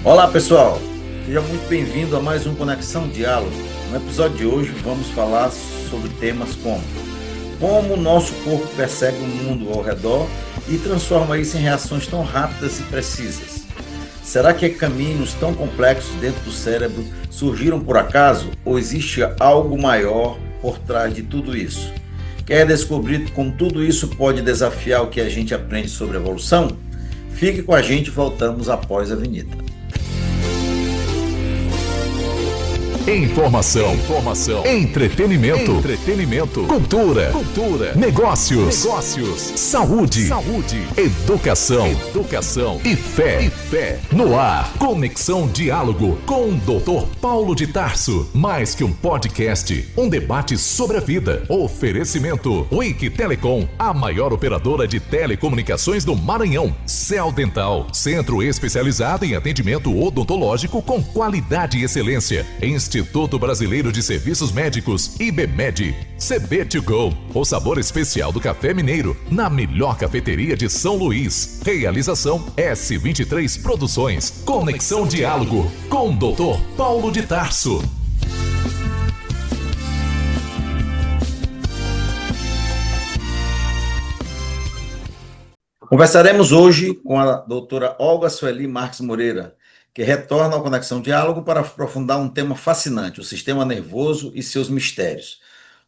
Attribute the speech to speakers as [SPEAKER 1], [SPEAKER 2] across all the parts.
[SPEAKER 1] Olá pessoal, seja muito bem-vindo a mais um Conexão Diálogo. No episódio de hoje vamos falar sobre temas como o nosso corpo percebe o mundo ao redor e transforma isso em reações tão rápidas e precisas. Será que caminhos tão complexos dentro do cérebro surgiram por acaso ou existe algo maior por trás de tudo isso? Quer descobrir como tudo isso pode desafiar o que a gente aprende sobre evolução? Fique com a gente, voltamos após a vinheta.
[SPEAKER 2] Informação, entretenimento, cultura, negócios, saúde, educação e fé. No ar, Conexão Diálogo com o Dr. Paulo de Tarso. Mais que um podcast, um debate sobre a vida. Oferecimento Wiki Telecom, a maior operadora de telecomunicações do Maranhão. Cell Dental, centro especializado em atendimento odontológico com qualidade e excelência. Instituto Brasileiro de Serviços Médicos, IBMED. CB2Go, o sabor especial do café mineiro, na melhor cafeteria de São Luís. Realização S23 Produções. Conexão Diálogo com o Dr. Paulo de Tarso.
[SPEAKER 1] Conversaremos hoje com a doutora Olga Sueli Marques Moreira, que retorna ao Conexão Diálogo para aprofundar um tema fascinante, o sistema nervoso e seus mistérios.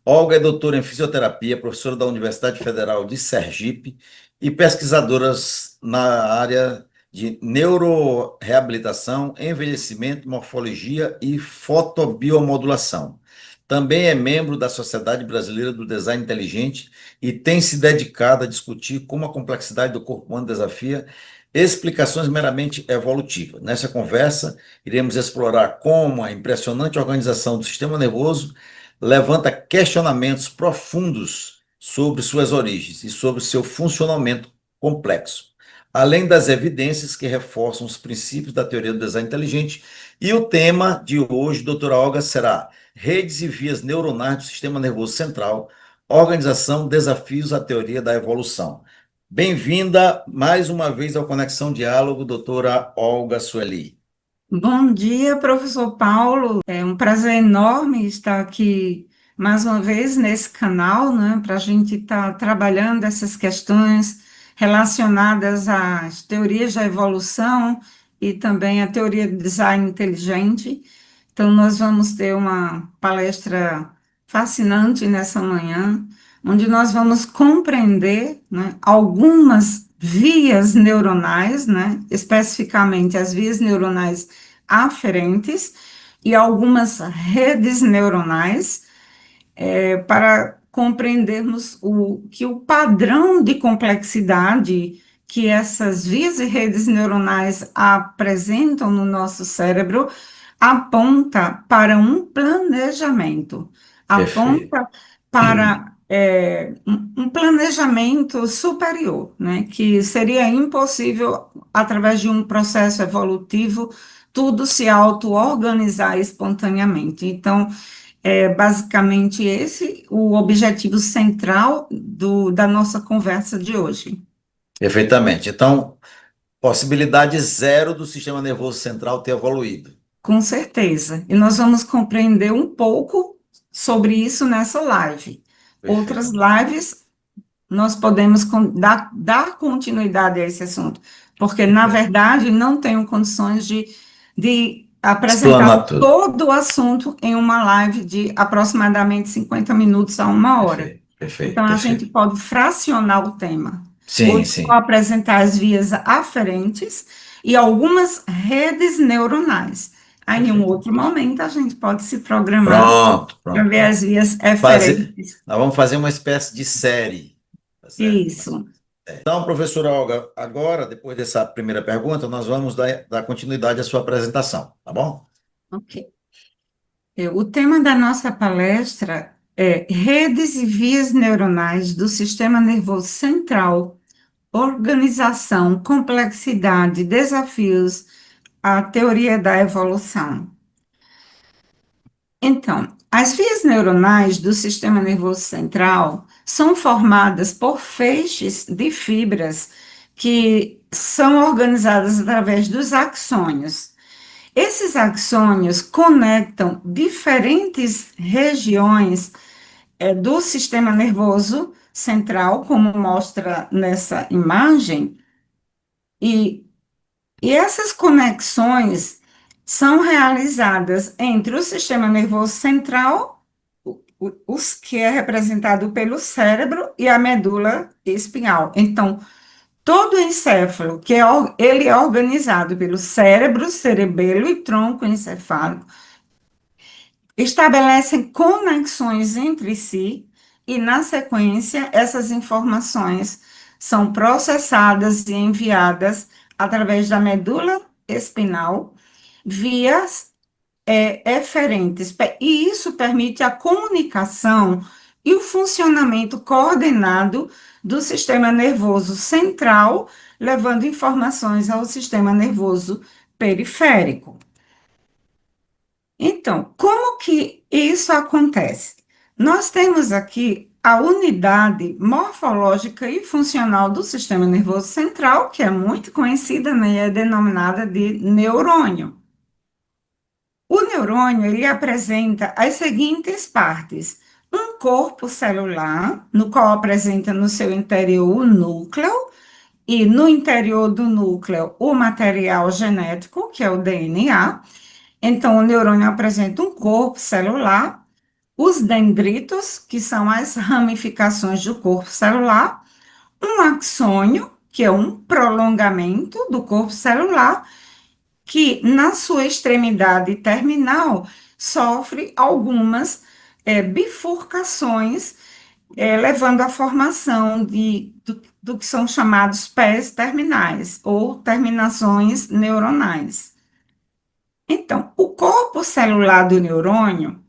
[SPEAKER 1] Olga é doutora em fisioterapia, professora da Universidade Federal de Sergipe e pesquisadora na área de neuroreabilitação, envelhecimento, morfologia e fotobiomodulação. Também é membro da Sociedade Brasileira do Design Inteligente e tem se dedicado a discutir como a complexidade do corpo humano desafia explicações meramente evolutivas. Nessa conversa, iremos explorar como a impressionante organização do sistema nervoso levanta questionamentos profundos sobre suas origens e sobre seu funcionamento complexo, além das evidências que reforçam os princípios da teoria do design inteligente. E o tema de hoje, doutora Olga, será redes e vias neuronais do sistema nervoso central, organização, desafios à teoria da evolução. Bem-vinda mais uma vez ao Conexão Diálogo, doutora Olga Sueli.
[SPEAKER 3] Bom dia, professor Paulo. É um prazer enorme estar aqui mais uma vez nesse canal, né, para a gente estar trabalhando essas questões relacionadas às teorias da evolução e também à teoria do design inteligente. Então, nós vamos ter uma palestra fascinante nessa manhã, onde nós vamos compreender, né, algumas vias neuronais, né, especificamente as vias neuronais aferentes e algumas redes neuronais, para compreendermos o padrão de complexidade que essas vias e redes neuronais apresentam no nosso cérebro aponta para um planejamento, aponta para um planejamento superior, né, que seria impossível, através de um processo evolutivo, tudo se auto-organizar espontaneamente. Então, é basicamente esse o objetivo central da nossa conversa de hoje.
[SPEAKER 1] Perfeitamente. Então, possibilidade zero do sistema nervoso central ter evoluído.
[SPEAKER 3] Com certeza. E nós vamos compreender um pouco sobre isso nessa live.
[SPEAKER 1] Perfeito.
[SPEAKER 3] Outras lives, nós podemos dar continuidade a esse assunto, porque, na verdade, não tenho condições de apresentar todo o assunto em uma live de aproximadamente 50 minutos a uma hora.
[SPEAKER 1] Perfeito.
[SPEAKER 3] Então, a gente pode fracionar o tema.
[SPEAKER 1] Sim.
[SPEAKER 3] Vou apresentar as vias aferentes e algumas redes neuronais. Aí, em um outro momento, a gente pode se programar para ver as vias eferentes.
[SPEAKER 1] Nós vamos fazer uma espécie de série. Tá certo?
[SPEAKER 3] Isso.
[SPEAKER 1] Então, professora Olga, agora, depois dessa primeira pergunta, nós vamos dar continuidade à sua apresentação, tá bom?
[SPEAKER 3] Ok. O tema da nossa palestra é redes e vias neuronais do sistema nervoso central, organização, complexidade, desafios, a teoria da evolução. Então, as vias neuronais do sistema nervoso central são formadas por feixes de fibras que são organizadas através dos axônios. Esses axônios conectam diferentes regiões do sistema nervoso central, como mostra nessa imagem, e, e essas conexões são realizadas entre o sistema nervoso central, os que é representado pelo cérebro, e a medula espinhal. Então, todo o encéfalo, ele é organizado pelo cérebro, cerebelo e tronco encefálico, estabelecem conexões entre si e, na sequência, essas informações são processadas e enviadas através da medula espinal via eferentes, e isso permite a comunicação e o funcionamento coordenado do sistema nervoso central, levando informações ao sistema nervoso periférico. Então, como que isso acontece? Nós temos aqui a unidade morfológica e funcional do sistema nervoso central, que é muito conhecida, né, e é denominada de neurônio. O neurônio, ele apresenta as seguintes partes: um corpo celular, no qual apresenta no seu interior o núcleo, e no interior do núcleo o material genético, que é o DNA. Então, o neurônio apresenta um corpo celular, os dendritos, que são as ramificações do corpo celular, um axônio, que é um prolongamento do corpo celular, que na sua extremidade terminal sofre algumas bifurcações, levando à formação do que são chamados pés terminais ou terminações neuronais. Então, o corpo celular do neurônio,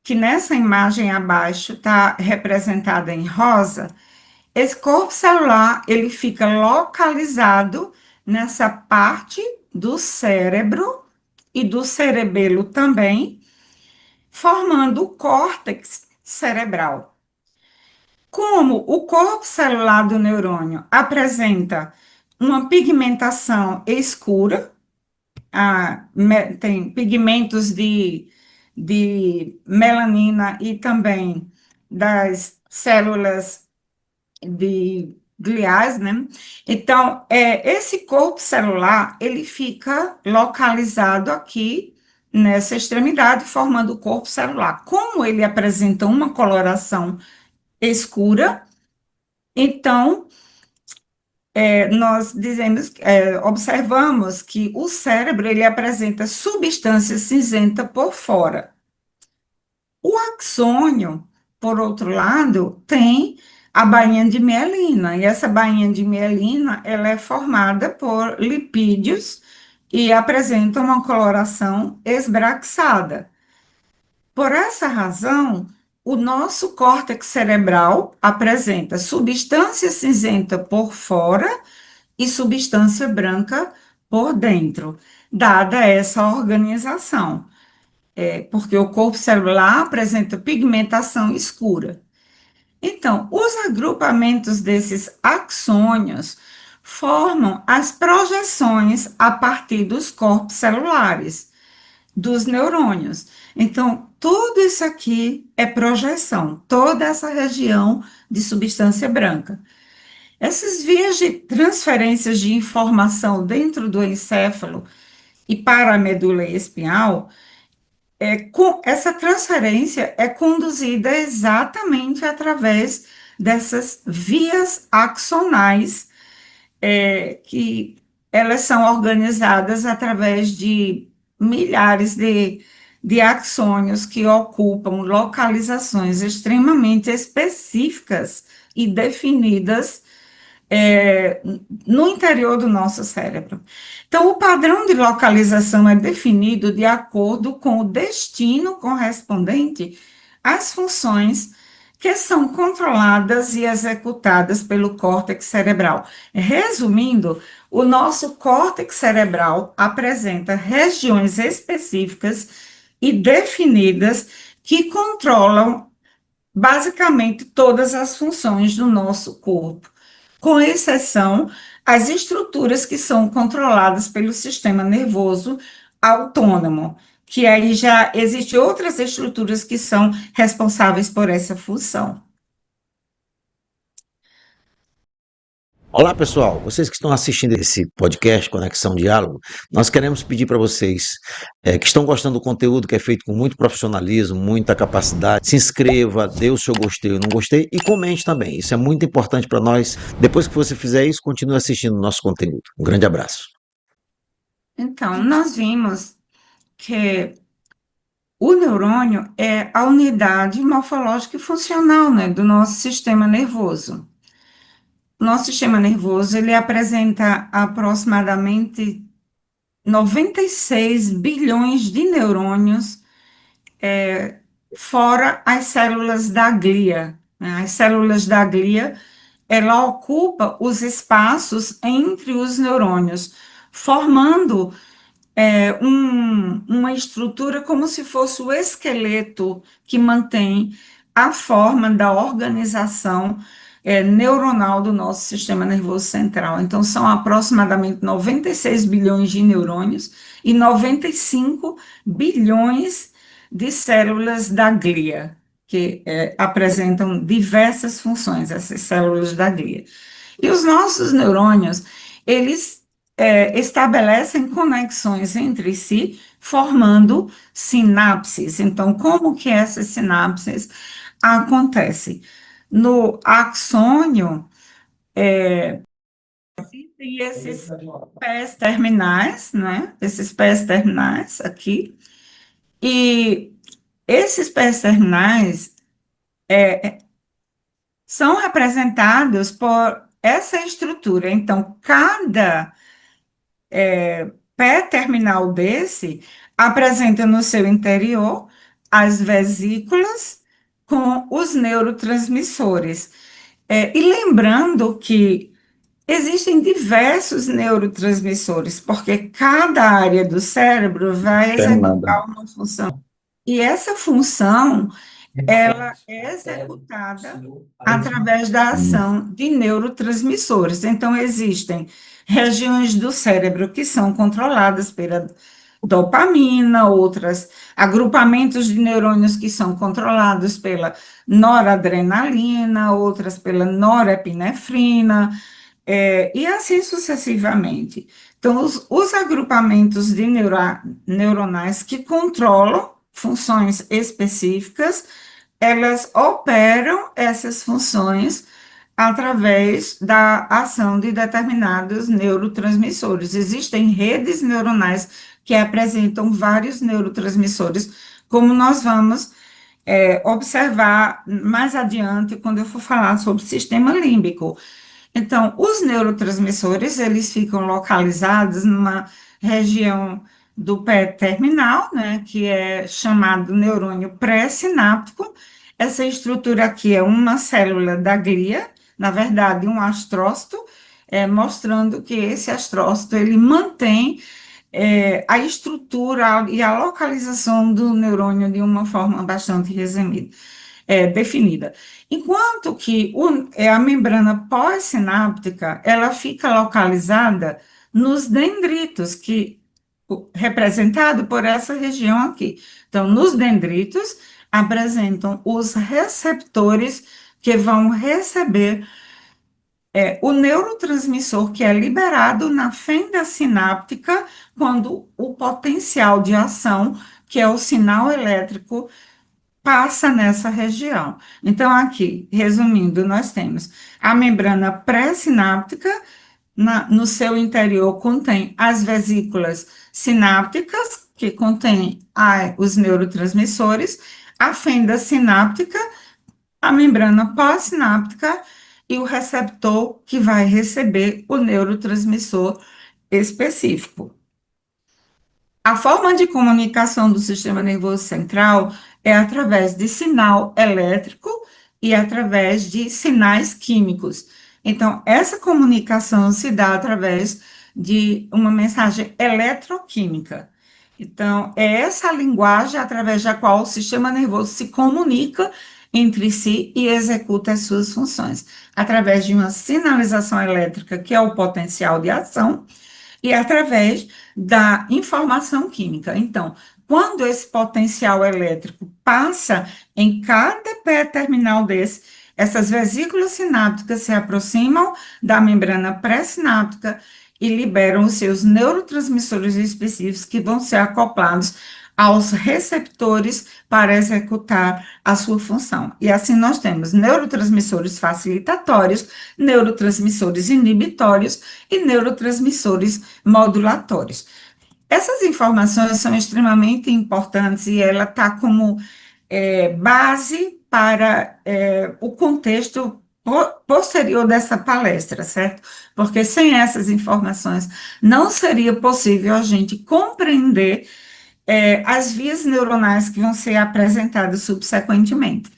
[SPEAKER 3] que nessa imagem abaixo está representado em rosa, esse corpo celular ele fica localizado nessa parte do cérebro e do cerebelo também, formando o córtex cerebral. Como o corpo celular do neurônio apresenta uma pigmentação escura, tem pigmentos de melanina e também das células de gliais, né? Então, esse corpo celular, ele fica localizado aqui nessa extremidade, formando o corpo celular. Como ele apresenta uma coloração escura, então, nós dizemos, observamos que o cérebro, ele apresenta substância cinzenta por fora. O axônio, por outro lado, tem a bainha de mielina, e essa bainha de mielina, ela é formada por lipídios e apresenta uma coloração esbranquiçada. Por essa razão, o nosso córtex cerebral apresenta substância cinzenta por fora e substância branca por dentro, dada essa organização, porque o corpo celular apresenta pigmentação escura. Então, os agrupamentos desses axônios formam as projeções a partir dos corpos celulares, dos neurônios. Então, tudo isso aqui é projeção, toda essa região de substância branca. Essas vias de transferências de informação dentro do encéfalo e para a medula espinhal, essa transferência é conduzida exatamente através dessas vias axonais, que elas são organizadas através de milhares de axônios que ocupam localizações extremamente específicas e definidas no interior do nosso cérebro. Então, o padrão de localização é definido de acordo com o destino correspondente às funções que são controladas e executadas pelo córtex cerebral. Resumindo, o nosso córtex cerebral apresenta regiões específicas e definidas que controlam basicamente todas as funções do nosso corpo, com exceção as estruturas que são controladas pelo sistema nervoso autônomo, que aí já existem outras estruturas que são responsáveis por essa função.
[SPEAKER 1] Olá, pessoal. Vocês que estão assistindo esse podcast Conexão Diálogo, nós queremos pedir para vocês que estão gostando do conteúdo que é feito com muito profissionalismo, muita capacidade, se inscreva, dê o seu gostei ou não gostei e comente também. Isso é muito importante para nós. Depois que você fizer isso, continue assistindo o nosso conteúdo. Um grande abraço.
[SPEAKER 3] Então, nós vimos que o neurônio é a unidade morfológica e funcional, né, do nosso sistema nervoso. O nosso sistema nervoso, ele apresenta aproximadamente 96 bilhões de neurônios, fora as células da glia, né? As células da glia, ela ocupa os espaços entre os neurônios, formando uma estrutura como se fosse o esqueleto que mantém a forma da organização neuronal do nosso sistema nervoso central. Então, são aproximadamente 96 bilhões de neurônios e 95 bilhões de células da glia, que apresentam diversas funções, essas células da glia. E os nossos neurônios, eles estabelecem conexões entre si, formando sinapses. Então, como que essas sinapses acontecem? No axônio, tem esses pés terminais, né? Esses pés terminais aqui. E esses pés terminais são representados por essa estrutura. Então, cada pé terminal desse apresenta no seu interior as vesículas com os neurotransmissores. E lembrando que existem diversos neurotransmissores, porque cada área do cérebro vai executar uma função. E essa função, ela é executada através da ação de neurotransmissores. Então, existem regiões do cérebro que são controladas pela dopamina, outras agrupamentos de neurônios que são controlados pela noradrenalina, outras pela norepinefrina, e assim sucessivamente. Então, os agrupamentos de neuronais que controlam funções específicas, elas operam essas funções através da ação de determinados neurotransmissores. Existem redes neuronais que apresentam vários neurotransmissores, como nós vamos observar mais adiante quando eu for falar sobre o sistema límbico. Então, os neurotransmissores, eles ficam localizados numa região do pé terminal, né, que é chamado neurônio pré-sináptico. Essa estrutura aqui é uma célula da glia, na verdade, um astrócito, mostrando que esse astrócito, ele mantém a estrutura e a localização do neurônio de uma forma bastante resumida, definida. Enquanto que a membrana pós-sináptica, ela fica localizada nos dendritos, representado por essa região aqui. Então, nos dendritos, apresentam os receptores que vão receber o neurotransmissor que é liberado na fenda sináptica quando o potencial de ação, que é o sinal elétrico, passa nessa região. Então, aqui, resumindo, nós temos a membrana pré-sináptica, no seu interior contém as vesículas sinápticas, que contém os neurotransmissores, a fenda sináptica, a membrana pós-sináptica e o receptor que vai receber o neurotransmissor específico. A forma de comunicação do sistema nervoso central é através de sinal elétrico e através de sinais químicos. Então, essa comunicação se dá através de uma mensagem eletroquímica. Então, é essa linguagem através da qual o sistema nervoso se comunica entre si e executa as suas funções, através de uma sinalização elétrica, que é o potencial de ação, e através da informação química. Então, quando esse potencial elétrico passa em cada pré-terminal desse, essas vesículas sinápticas se aproximam da membrana pré-sináptica e liberam os seus neurotransmissores específicos que vão ser acoplados aos receptores para executar a sua função. E assim nós temos neurotransmissores facilitatórios, neurotransmissores inibitórios e neurotransmissores modulatórios. Essas informações são extremamente importantes e ela está como base para o contexto posterior dessa palestra, certo? Porque sem essas informações não seria possível a gente compreender as vias neuronais que vão ser apresentadas subsequentemente.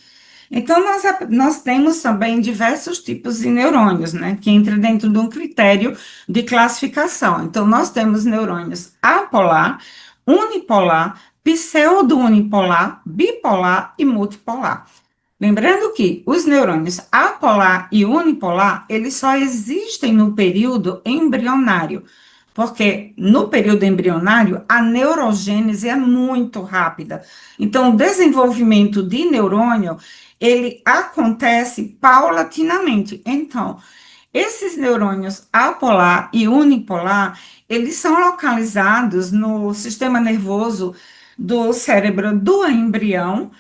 [SPEAKER 3] Então, nós temos também diversos tipos de neurônios, né, que entram dentro de um critério de classificação. Então, nós temos neurônios apolar, unipolar, pseudo-unipolar, bipolar e multipolar. Lembrando que os neurônios apolar e unipolar, eles só existem no período embrionário, porque no período embrionário a neurogênese é muito rápida. Então, o desenvolvimento de neurônio, ele acontece paulatinamente. Então, esses neurônios apolar e unipolar, eles são localizados no sistema nervoso do cérebro do embrião,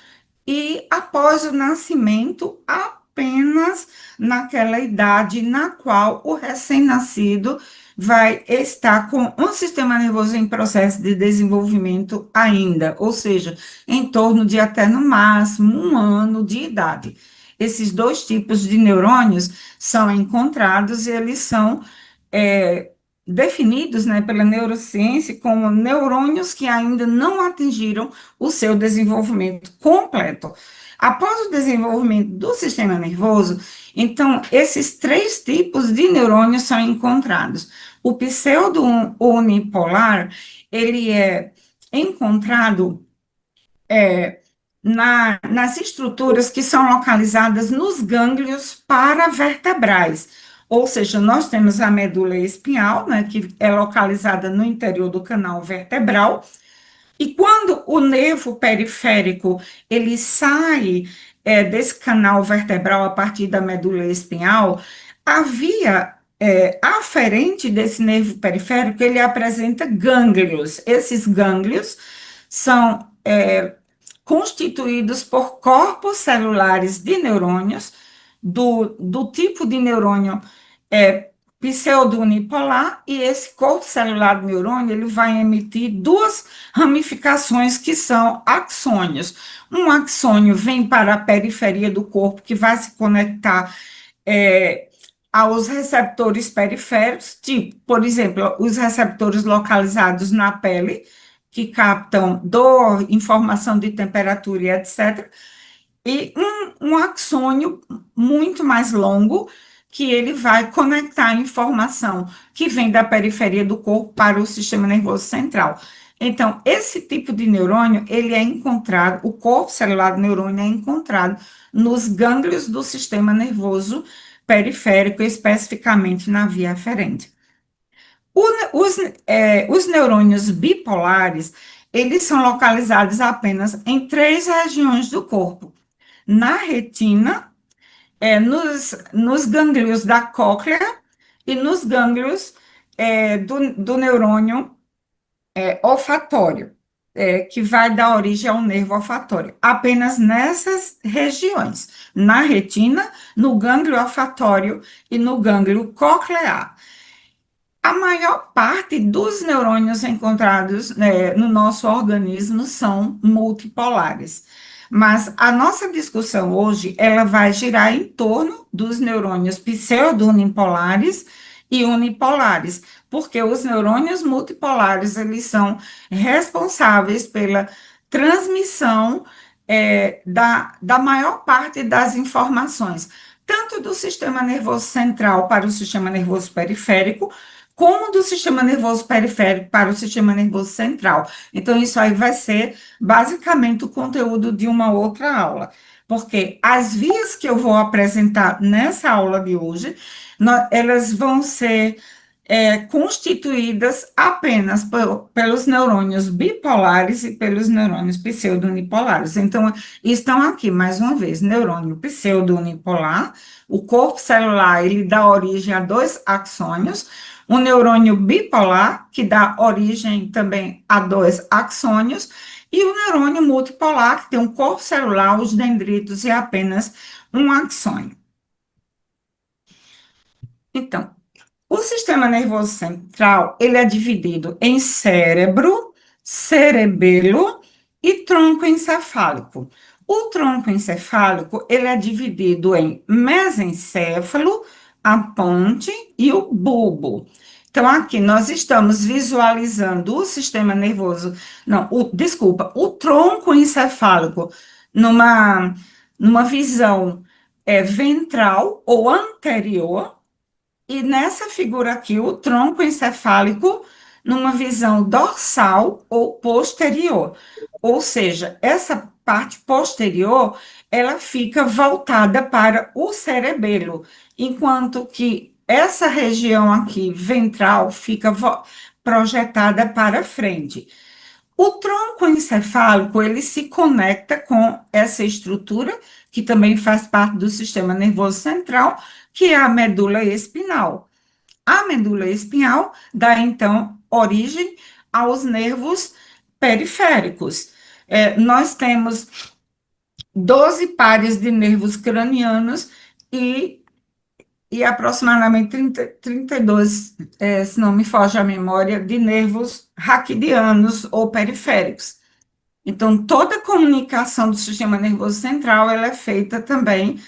[SPEAKER 3] e após o nascimento, apenas naquela idade na qual o recém-nascido vai estar com um sistema nervoso em processo de desenvolvimento ainda, ou seja, em torno de até no máximo 1 ano de idade. Esses dois tipos de neurônios são encontrados e eles são definidos, né, pela neurociência como neurônios que ainda não atingiram o seu desenvolvimento completo. Após o desenvolvimento do sistema nervoso, então, esses 3 tipos de neurônios são encontrados. O pseudo-unipolar, ele é encontrado nas estruturas que são localizadas nos gânglios paravertebrais. Ou seja, nós temos a medula espinhal, né, que é localizada no interior do canal vertebral, e quando o nervo periférico ele sai desse canal vertebral a partir da medula espinhal, a via aferente desse nervo periférico, ele apresenta gânglios. Esses gânglios são constituídos por corpos celulares de neurônios, do tipo de neurônio pseudo-unipolar, e esse corpo celular do neurônio, ele vai emitir 2 ramificações que são axônios. Um axônio vem para a periferia do corpo, que vai se conectar aos receptores periféricos, tipo, por exemplo, os receptores localizados na pele, que captam dor, informação de temperatura e etc., e um axônio muito mais longo, que ele vai conectar a informação que vem da periferia do corpo para o sistema nervoso central. Então, esse tipo de neurônio, ele é encontrado, o corpo celular do neurônio é encontrado nos gânglios do sistema nervoso periférico, especificamente na via aferente. Os neurônios bipolares, eles são localizados apenas em 3 regiões do corpo: na retina, nos gânglios da cóclea e nos gânglios do neurônio olfatório, que vai dar origem ao nervo olfatório. Apenas nessas regiões: na retina, no gânglio olfatório e no gânglio coclear. A maior parte dos neurônios encontrados no nosso organismo são multipolares. Mas a nossa discussão hoje, ela vai girar em torno dos neurônios pseudo-unipolares e unipolares, porque os neurônios multipolares, eles são responsáveis pela transmissão da maior parte das informações, tanto do sistema nervoso central para o sistema nervoso periférico, como do sistema nervoso periférico para o sistema nervoso central. Então, isso aí vai ser basicamente o conteúdo de uma outra aula, porque as vias que eu vou apresentar nessa aula de hoje, elas vão ser constituídas apenas pelos neurônios bipolares e pelos neurônios pseudo-unipolares. Então, estão aqui, mais uma vez, neurônio pseudo-unipolar, o corpo celular, ele dá origem a dois axônios, um neurônio bipolar, que dá origem também a dois axônios, e o neurônio multipolar, que tem um corpo celular, os dendritos e apenas um axônio. Então, o sistema nervoso central, ele é dividido em cérebro, cerebelo e tronco encefálico. O tronco encefálico, ele é dividido em mesencéfalo, a ponte e o bulbo. Então, aqui nós estamos visualizando o sistema nervoso, não, desculpa, o tronco encefálico numa visão ventral ou anterior, e nessa figura aqui, o tronco encefálico numa visão dorsal ou posterior. Ou seja, essa parte posterior, ela fica voltada para o cerebelo, enquanto que essa região aqui, ventral, fica projetada para frente. O tronco encefálico, ele se conecta com essa estrutura, que também faz parte do sistema nervoso central, que é a medula espinhal. A medula espinhal dá, então, origem aos nervos periféricos. Nós temos 12 pares de nervos cranianos e aproximadamente 32, se não me foge a memória, de nervos raquidianos ou periféricos. Então, toda a comunicação do sistema nervoso central, ela é feita também,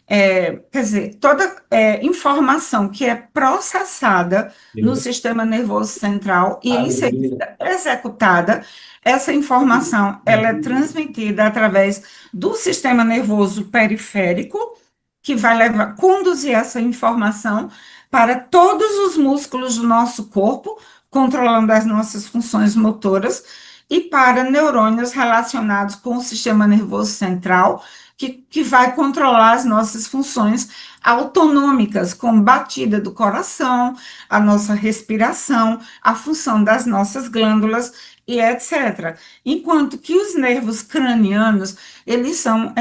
[SPEAKER 3] quer dizer, toda informação que é processada no sistema nervoso central e em seguida executada, essa informação, ela é transmitida através do sistema nervoso periférico, que vai conduzir essa informação para todos os músculos do nosso corpo, controlando as nossas funções motoras, e para neurônios relacionados com o sistema nervoso central, que vai controlar as nossas funções autonômicas, como batida do coração, a nossa respiração, a função das nossas glândulas e etc. Enquanto que os nervos cranianos, eles são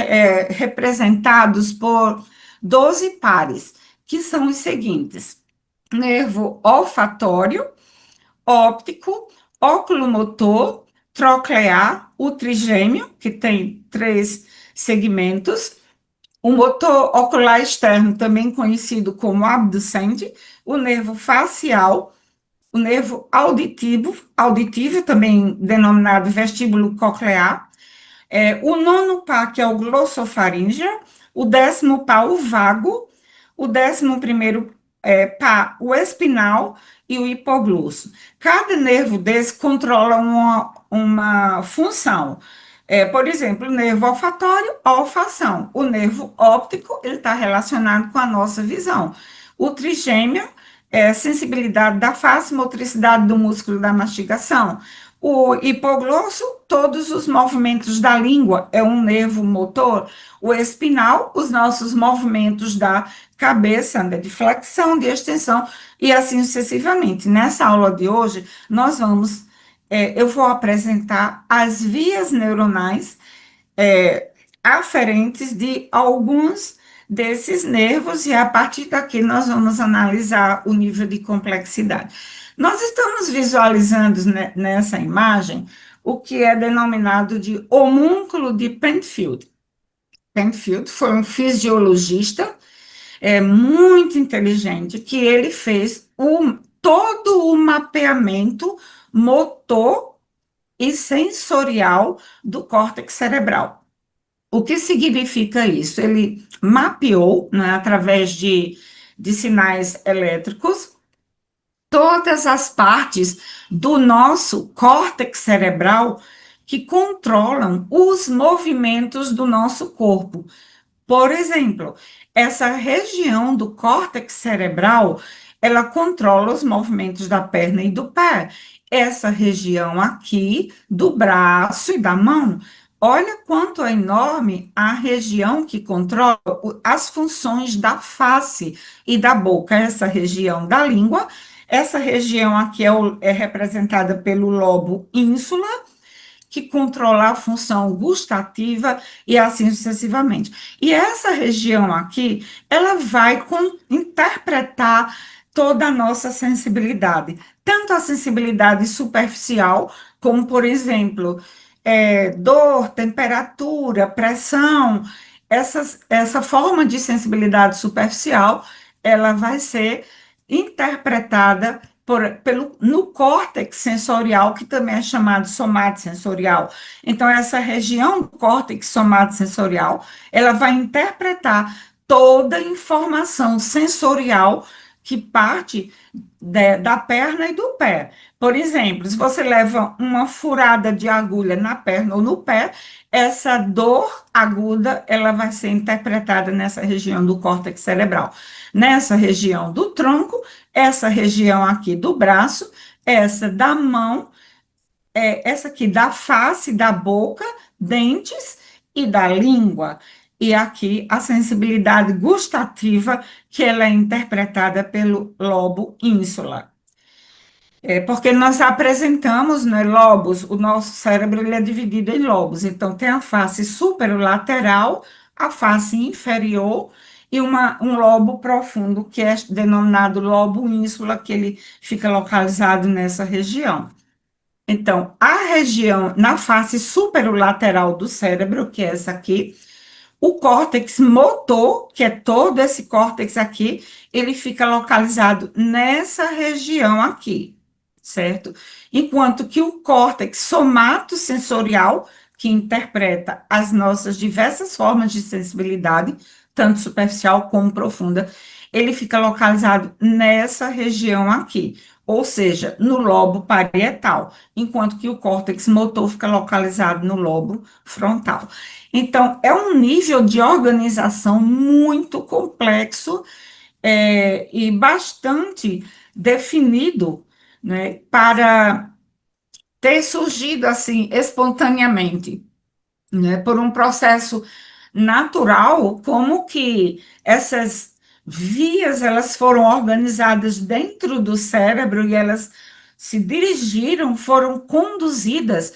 [SPEAKER 3] representados por 12 pares, que são os seguintes: nervo olfatório, óptico, oculomotor, troclear, o trigêmeo, que tem 3 segmentos, o motor ocular externo, também conhecido como abducente, o nervo facial, o nervo auditivo, também denominado vestíbulo coclear, o nono par, que é o glossofaríngeo, o 10º par, o vago, o 11º par, o espinal e o hipoglosso. Cada nervo desse controla uma função. Por exemplo, o nervo olfatório, a olfação. O nervo óptico, ele está relacionado com a nossa visão. O trigêmeo, sensibilidade da face, motricidade do músculo da mastigação. O hipoglosso, todos os movimentos da língua, é um nervo motor. O espinal, os nossos movimentos da cabeça, de flexão, de extensão, e assim sucessivamente. Nessa aula de hoje, eu vou apresentar as vias neuronais aferentes de alguns desses nervos, e a partir daqui nós vamos analisar o nível de complexidade. Nós estamos visualizando nessa imagem o que é denominado de homúnculo de Penfield. Penfield foi um fisiologista muito inteligente, que ele fez todo o mapeamento motor e sensorial do córtex cerebral. O que significa isso? Ele mapeou, né, através de sinais elétricos, todas as partes do nosso córtex cerebral que controlam os movimentos do nosso corpo. Por exemplo, essa região do córtex cerebral, ela controla os movimentos da perna e do pé. Essa região aqui, do braço e da mão, olha quanto é enorme a região que controla as funções da face e da boca. Essa região da língua Essa região aqui é representada pelo lobo ínsula, que controla a função gustativa e assim sucessivamente. E essa região aqui, ela vai interpretar toda a nossa sensibilidade, tanto a sensibilidade superficial, como, por exemplo, dor, temperatura, pressão, essa forma de sensibilidade superficial, ela vai ser interpretada no córtex sensorial, que também é chamado somatosensorial. Então, essa região do córtex somatosensorial, ela vai interpretar toda a informação sensorial que parte da perna e do pé. Por exemplo, se você leva uma furada de agulha na perna ou no pé, essa dor aguda, ela vai ser interpretada nessa região do córtex cerebral. Nessa região do tronco, essa região aqui do braço, essa da mão, essa aqui da face, da boca, dentes e da língua. E aqui a sensibilidade gustativa, que ela é interpretada pelo lobo ínsula. Porque nós apresentamos, né, lobos, o nosso cérebro ele é dividido em lobos, então tem a face superolateral, a face inferior e um lobo profundo, que é denominado lobo ínsula, que ele fica localizado nessa região. Então, a região na face superolateral do cérebro, que é essa aqui, o córtex motor, que é todo esse córtex aqui, ele fica localizado nessa região aqui, certo? Enquanto que o córtex somatosensorial, que interpreta as nossas diversas formas de sensibilidade, tanto superficial como profunda, ele fica localizado nessa região aqui, ou seja, no lobo parietal, enquanto que o córtex motor fica localizado no lobo frontal. Então, é um nível de organização muito complexo e bastante definido, né, para ter surgido assim espontaneamente, né, por um processo natural, como que essas vias elas foram organizadas dentro do cérebro e elas se dirigiram, foram conduzidas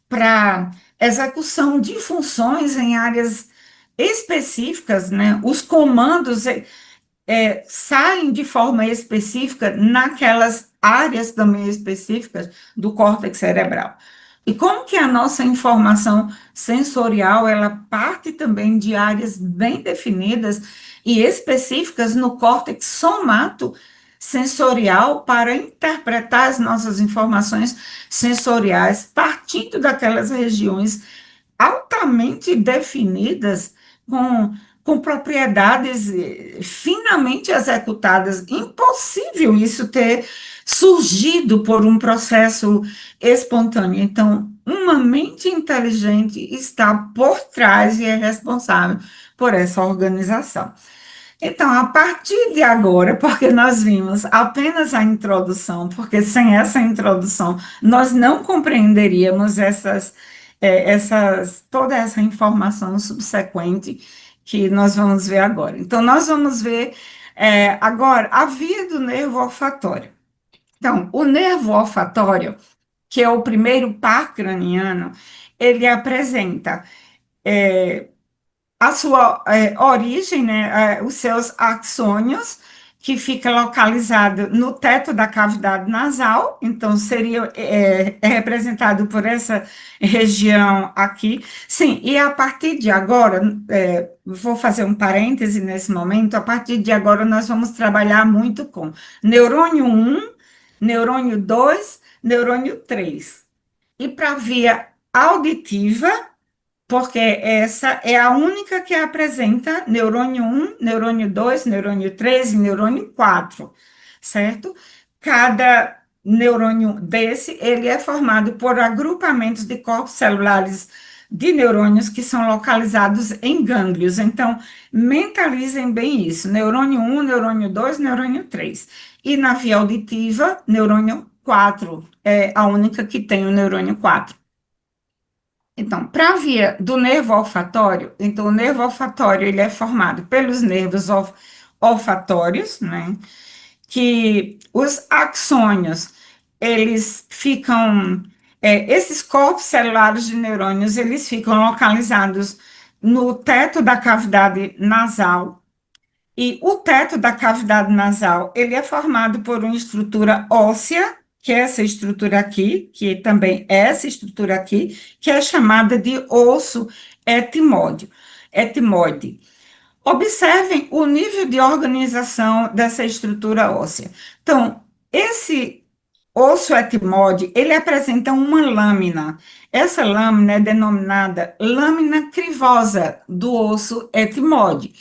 [SPEAKER 3] para execução de funções em áreas específicas, né? Os comandos saem de forma específica naquelas áreas também específicas do córtex cerebral. E como que a nossa informação sensorial, ela parte também de áreas bem definidas e específicas no córtex somatosensorial para interpretar as nossas informações sensoriais, partindo daquelas regiões altamente definidas, com propriedades finamente executadas. Impossível isso ter surgido por um processo espontâneo. Então, uma mente inteligente está por trás e é responsável por essa organização. Então, a partir de agora, porque nós vimos apenas a introdução, porque sem essa introdução nós não compreenderíamos toda essa informação subsequente que nós vamos ver agora. Então, nós vamos ver agora a via do nervo olfatório. Então, o nervo olfatório, que é o primeiro par craniano, ele apresenta a sua origem, né, os seus axônios, que fica localizado no teto da cavidade nasal, então seria representado por essa região aqui. Sim, e a partir de agora, vou fazer um parêntese nesse momento, a partir de agora nós vamos trabalhar muito com neurônio 1, neurônio 2, neurônio 3. E para a via auditiva, porque essa é a única que apresenta neurônio 1, neurônio 2, neurônio 3 e neurônio 4, certo? Cada neurônio desse, ele é formado por agrupamentos de corpos celulares de neurônios que são localizados em gânglios. Então, mentalizem bem isso, neurônio 1, neurônio 2, neurônio 3. E na via auditiva, neurônio 4, é a única que tem o neurônio 4. Então, para a via do nervo olfatório, então o nervo olfatório ele é formado pelos nervos olfatórios, né? que os axônios, eles ficam, esses corpos celulares de neurônios, eles ficam localizados no teto da cavidade nasal, e o teto da cavidade nasal, ele é formado por uma estrutura óssea, que é essa estrutura aqui, que também é essa estrutura aqui, que é chamada de osso etmóide. Observem o nível de organização dessa estrutura óssea. Então, esse osso etmóide, ele apresenta uma lâmina. Essa lâmina é denominada lâmina crivosa do osso etmóide.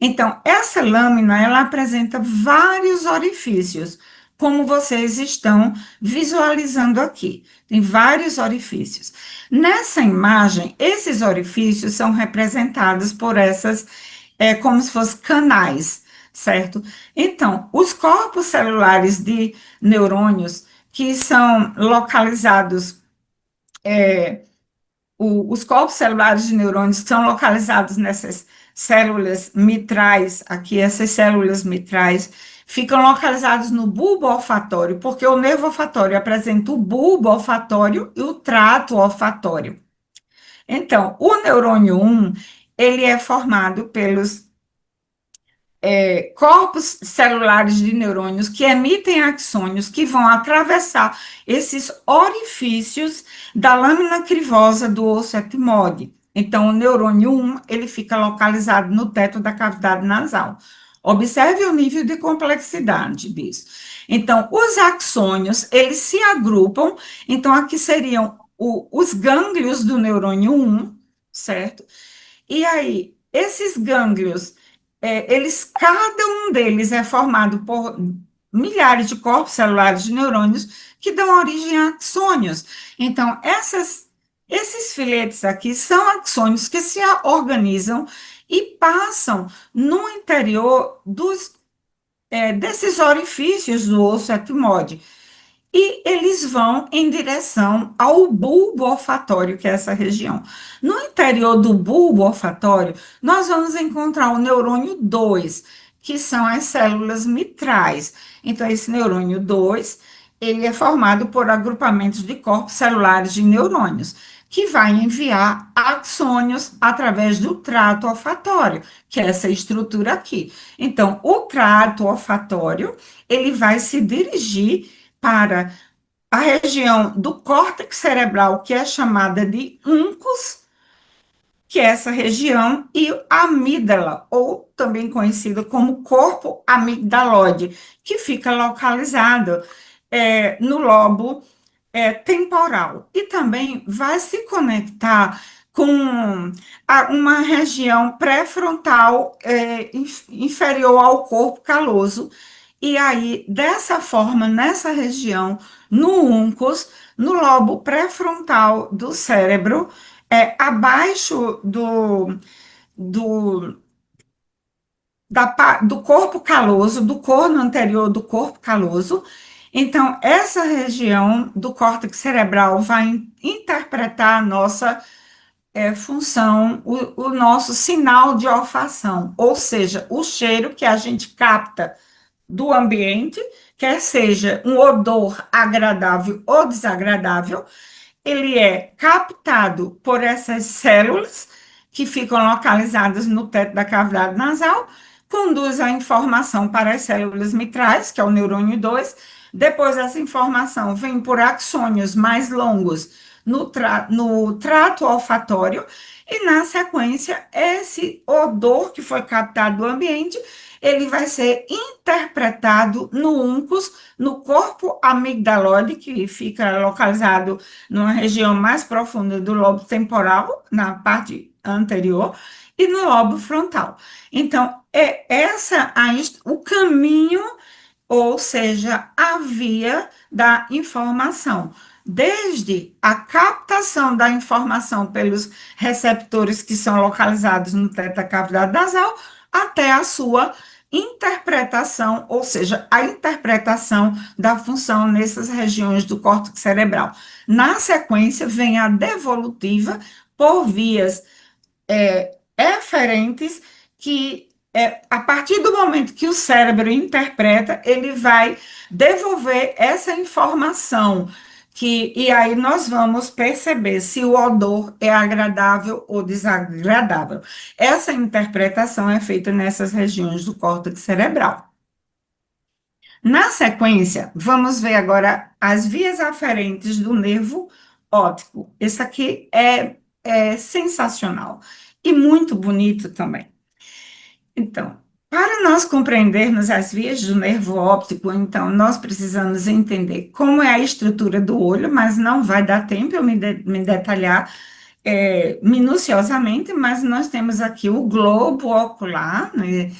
[SPEAKER 3] Então, essa lâmina, ela apresenta vários orifícios, como vocês estão visualizando aqui. Tem vários orifícios. Nessa imagem, esses orifícios são representados por essas, como se fossem canais, certo? Então, os corpos celulares de neurônios que são localizados, os corpos celulares de neurônios são localizados nessas células mitrais, aqui essas células mitrais, ficam localizados no bulbo olfatório, porque o nervo olfatório apresenta o bulbo olfatório e o trato olfatório. Então, o neurônio 1, ele é formado pelos corpos celulares de neurônios que emitem axônios que vão atravessar esses orifícios da lâmina crivosa do osso etmóide. Então, o neurônio 1, ele fica localizado no teto da cavidade nasal. Observe o nível de complexidade disso. Então, os axônios, eles se agrupam, então aqui seriam os gânglios do neurônio 1, certo? E aí, esses gânglios, cada um deles é formado por milhares de corpos celulares de neurônios que dão origem a axônios. Então, esses filetes aqui são axônios que se organizam e passam no interior desses orifícios do osso etmóide. E eles vão em direção ao bulbo olfatório, que é essa região. No interior do bulbo olfatório, nós vamos encontrar o neurônio 2, que são as células mitrais. Então, esse neurônio 2, ele é formado por agrupamentos de corpos celulares de neurônios, que vai enviar axônios através do trato olfatório, que é essa estrutura aqui. Então, o trato olfatório, ele vai se dirigir para a região do córtex cerebral, que é chamada de uncus, que é essa região, e a amígdala, ou também conhecido como corpo amigdalóide, que fica localizado no lobo temporal. E também vai se conectar com uma região pré-frontal inferior ao corpo caloso. E aí, dessa forma, nessa região, no uncus, no lobo pré-frontal do cérebro, abaixo do corpo caloso, do corno anterior do corpo caloso. Então, essa região do córtex cerebral vai interpretar a nossa função, o nosso sinal de olfação, ou seja, o cheiro que a gente capta do ambiente, quer seja um odor agradável ou desagradável, ele é captado por essas células que ficam localizadas no teto da cavidade nasal, conduz a informação para as células mitrais, que é o neurônio 2, depois essa informação vem por axônios mais longos no trato olfatório, e na sequência, esse odor que foi captado do ambiente, ele vai ser interpretado no uncus, no corpo amigdalóide, que fica localizado numa região mais profunda do lobo temporal, na parte anterior, e no lobo frontal. Então, o caminho, ou seja, a via da informação, desde a captação da informação pelos receptores que são localizados no teto da cavidade nasal, até a sua interpretação, ou seja, a interpretação da função nessas regiões do córtex cerebral. Na sequência, vem a devolutiva por vias eferentes que A partir do momento que o cérebro interpreta, ele vai devolver essa informação, e aí nós vamos perceber se o odor é agradável ou desagradável. Essa interpretação é feita nessas regiões do córtex cerebral. Na sequência, vamos ver agora as vias aferentes do nervo óptico. Esse aqui é sensacional e muito bonito também. Então, para nós compreendermos as vias do nervo óptico, então, nós precisamos entender como é a estrutura do olho, mas não vai dar tempo eu me detalhar minuciosamente, mas nós temos aqui o globo ocular, né?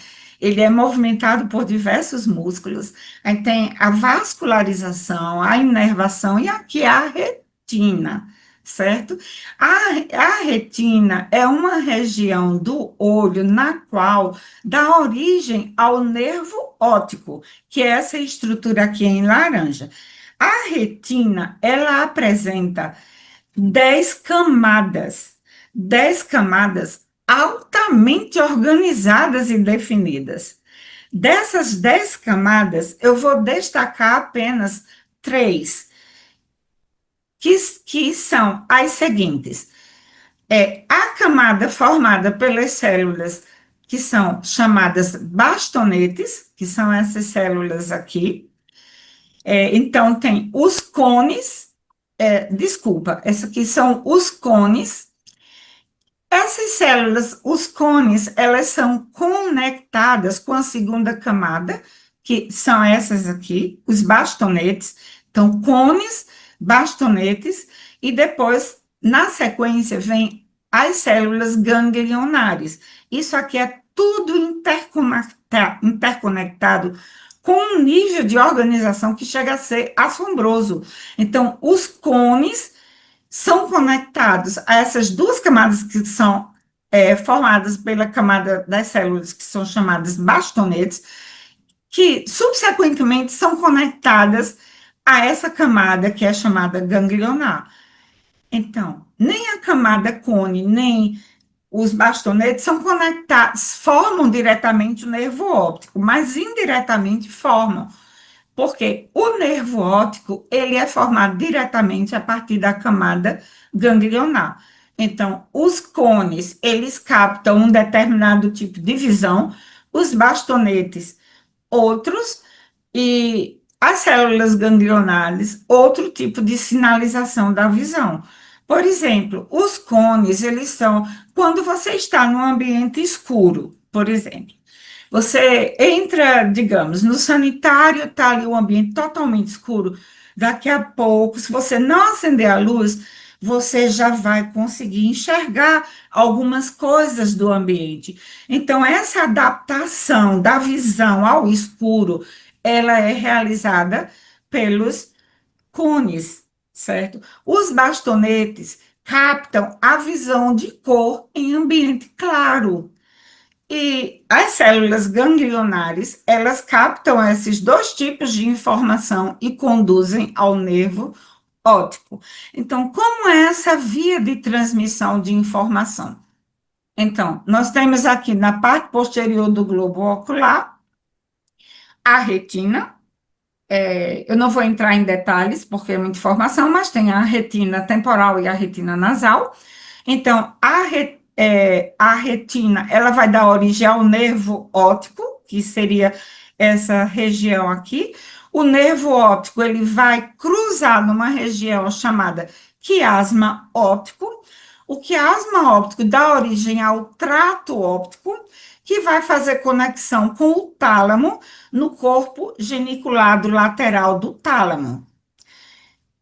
[SPEAKER 3] Ele é movimentado por diversos músculos, aí tem a vascularização, a inervação e aqui a retina, certo? A retina é uma região do olho na qual dá origem ao nervo óptico, que é essa estrutura aqui em laranja. A retina, ela apresenta 10 camadas altamente organizadas e definidas. Dessas 10 camadas, eu vou destacar apenas 3, que são as seguintes. A camada formada pelas células que são chamadas bastonetes, que são essas células aqui. Então, tem os cones, essa aqui são os cones. Essas células, os cones, elas são conectadas com a segunda camada, que são essas aqui, os bastonetes. Então, cones, bastonetes, e depois, na sequência, vem as células ganglionares. Isso aqui é tudo interconectado com um nível de organização que chega a ser assombroso. Então, os cones são conectados a essas duas camadas que são formadas pela camada das células que são chamadas bastonetes, que subsequentemente são conectadas a essa camada que é chamada ganglionar. Então, nem a camada cone, nem os bastonetes são conectados, formam diretamente o nervo óptico, mas indiretamente formam, porque o nervo óptico, ele é formado diretamente a partir da camada ganglionar. Então, os cones, eles captam um determinado tipo de visão, os bastonetes, outros, e as células ganglionares, outro tipo de sinalização da visão. Por exemplo, os cones, eles são, quando você está num ambiente escuro, por exemplo, você entra, digamos, no sanitário, está ali um ambiente totalmente escuro. Daqui a pouco, se você não acender a luz, você já vai conseguir enxergar algumas coisas do ambiente. Então, essa adaptação da visão ao escuro, ela é realizada pelos cones, certo? Os bastonetes captam a visão de cor em ambiente claro. E as células ganglionares, elas captam esses dois tipos de informação e conduzem ao nervo óptico. Então, como é essa via de transmissão de informação? Então, nós temos aqui na parte posterior do globo ocular a retina. Eu não vou entrar em detalhes, porque é muita informação, mas tem a retina temporal e a retina nasal. Então, a retina, ela vai dar origem ao nervo óptico, que seria essa região aqui. O nervo óptico, ele vai cruzar numa região chamada quiasma óptico. O quiasma óptico dá origem ao trato óptico, que vai fazer conexão com o tálamo no corpo geniculado lateral do tálamo.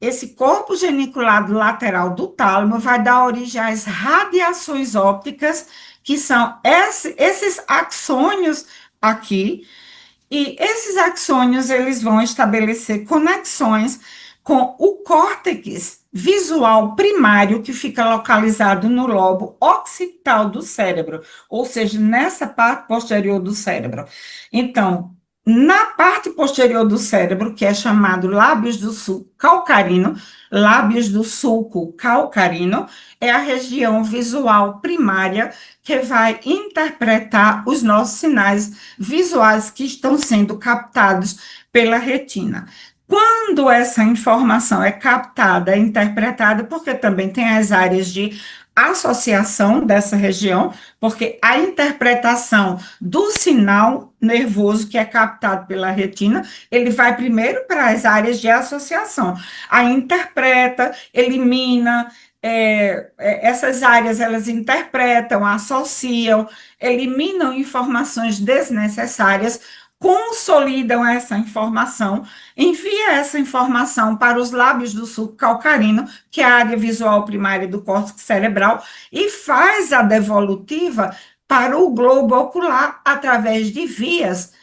[SPEAKER 3] Esse corpo geniculado lateral do tálamo vai dar origem às radiações ópticas, que são esses axônios aqui, e esses axônios, eles vão estabelecer conexões com o córtex visual primário, que fica localizado no lobo occipital do cérebro, ou seja, nessa parte posterior do cérebro. Então, Na parte posterior do cérebro, que é chamado lábios do sulco calcarino, lábios do sulco calcarino, é a região visual primária que vai interpretar os nossos sinais visuais que estão sendo captados pela retina. Quando essa informação é captada, é interpretada, porque também tem as áreas de associação dessa região, porque a interpretação do sinal nervoso que é captado pela retina, ele vai primeiro para as áreas de associação. Aí interpreta, elimina, essas áreas elas interpretam, associam, eliminam informações desnecessárias, consolidam essa informação, envia essa informação para os lábios do sulco calcarino, que é a área visual primária do córtex cerebral, e faz a devolutiva para o globo ocular através de vias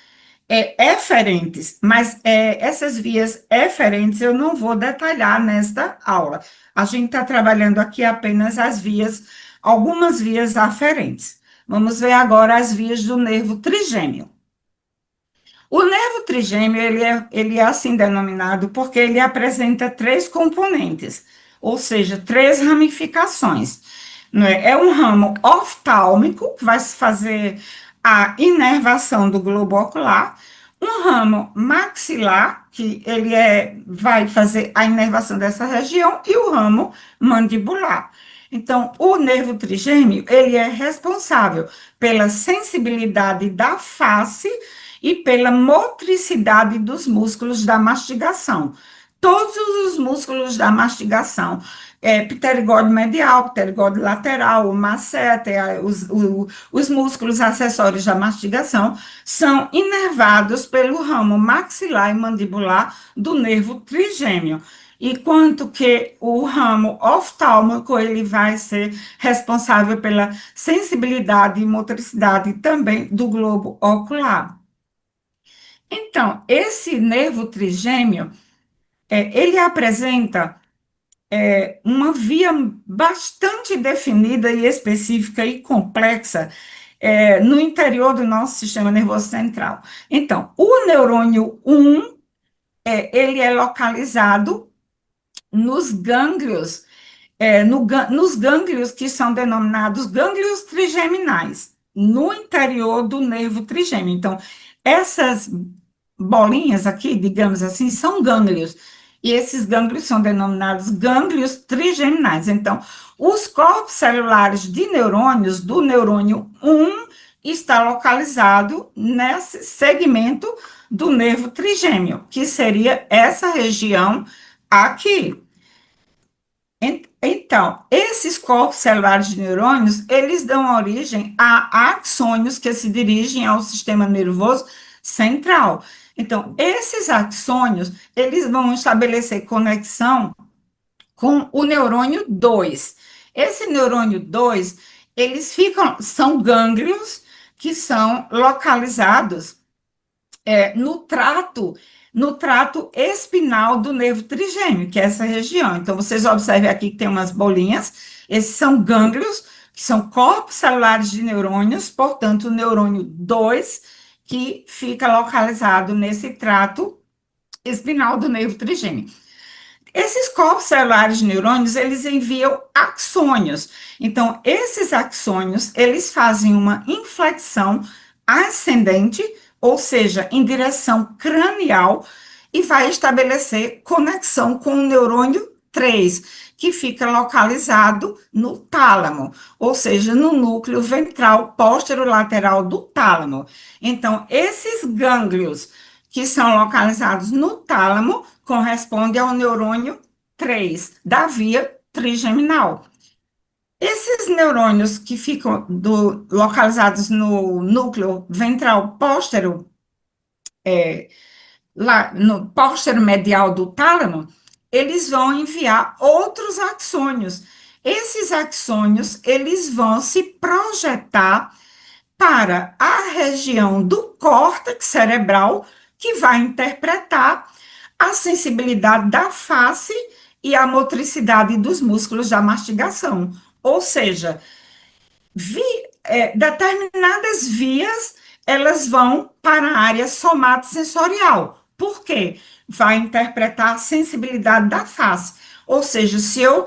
[SPEAKER 3] eferentes, mas essas vias eferentes eu não vou detalhar nesta aula. A gente está trabalhando aqui apenas as vias, algumas vias aferentes. Vamos ver agora as vias do nervo trigêmeo. O nervo trigêmeo, ele é assim denominado porque ele apresenta três componentes, ou seja, três ramificações. É um ramo oftálmico, que vai fazer a inervação do globo ocular, um ramo maxilar, que vai fazer a inervação dessa região, e o ramo mandibular. Então, o nervo trigêmeo, ele é responsável pela sensibilidade da face e pela motricidade dos músculos da mastigação. Todos os músculos da mastigação, pterigóide medial, pterigóide lateral, o masseter, os músculos acessórios da mastigação, são inervados pelo ramo maxilar e mandibular do nervo trigêmeo. Enquanto que o ramo oftálmico, ele vai ser responsável pela sensibilidade e motricidade também do globo ocular. Então, esse nervo trigêmeo, ele apresenta uma via bastante definida e específica e complexa no interior do nosso sistema nervoso central. Então, o neurônio 1, ele é localizado nos gânglios, nos gânglios que são denominados gânglios trigeminais, no interior do nervo trigêmeo. Então, essas bolinhas aqui, digamos assim, são gânglios, e esses gânglios são denominados gânglios trigeminais. Então, os corpos celulares de neurônios do neurônio 1 está localizado nesse segmento do nervo trigêmeo, que seria essa região aqui. Então, esses corpos celulares de neurônios, eles dão origem a axônios que se dirigem ao sistema nervoso central. Então, esses axônios, eles vão estabelecer conexão com o neurônio 2. Esse neurônio 2, são gânglios que são localizados no trato espinal do nervo trigêmeo, que é essa região. Então, vocês observem aqui que tem umas bolinhas, esses são gânglios, que são corpos celulares de neurônios, portanto, o neurônio 2, que fica localizado nesse trato espinal do nervo trigêmeo. Esses corpos celulares de neurônios, eles enviam axônios. Então, esses axônios, eles fazem uma inflexão ascendente, ou seja, em direção cranial, e vai estabelecer conexão com o neurônio 3, que fica localizado no tálamo, ou seja, no núcleo ventral posterolateral do tálamo. Então, esses gânglios que são localizados no tálamo correspondem ao neurônio 3, da via trigeminal. Esses neurônios que ficam localizados no núcleo ventral póstero, lá no póstero medial do tálamo, eles vão enviar outros axônios. Esses axônios, eles vão se projetar para a região do córtex cerebral, que vai interpretar a sensibilidade da face e a motricidade dos músculos da mastigação. Ou seja, determinadas vias elas vão para a área somatosensorial. Por quê? Vai interpretar a sensibilidade da face. Ou seja, se eu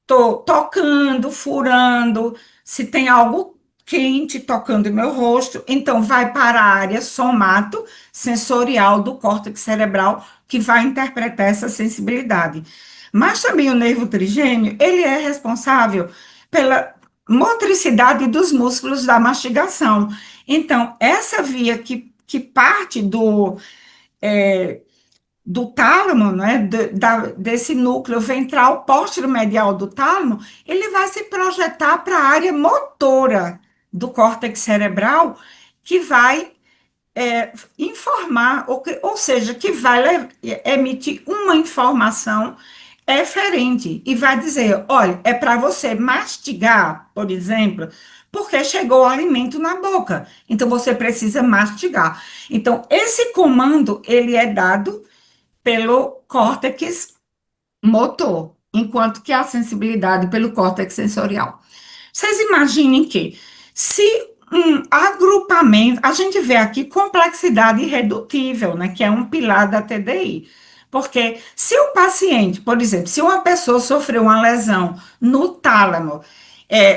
[SPEAKER 3] estou tocando, furando, se tem algo quente tocando meu rosto, então vai para a área somatosensorial do córtex cerebral, que vai interpretar essa sensibilidade. Mas também o nervo trigêmeo, ele é responsável pela motricidade dos músculos da mastigação. Então, essa via que parte do tálamo, né, desse núcleo ventral medial do tálamo, ele vai se projetar para a área motora do córtex cerebral, que vai informar, ou seja, que vai emitir uma informação eferente e vai dizer, olha, é para você mastigar, por exemplo, porque chegou o alimento na boca, então você precisa mastigar. Então, esse comando, ele é dado pelo córtex motor, enquanto que a sensibilidade pelo córtex sensorial. Vocês imaginem que, se um agrupamento, a gente vê aqui complexidade irredutível, né, que é um pilar da TDI. Porque se o paciente, por exemplo, se uma pessoa sofreu uma lesão no tálamo,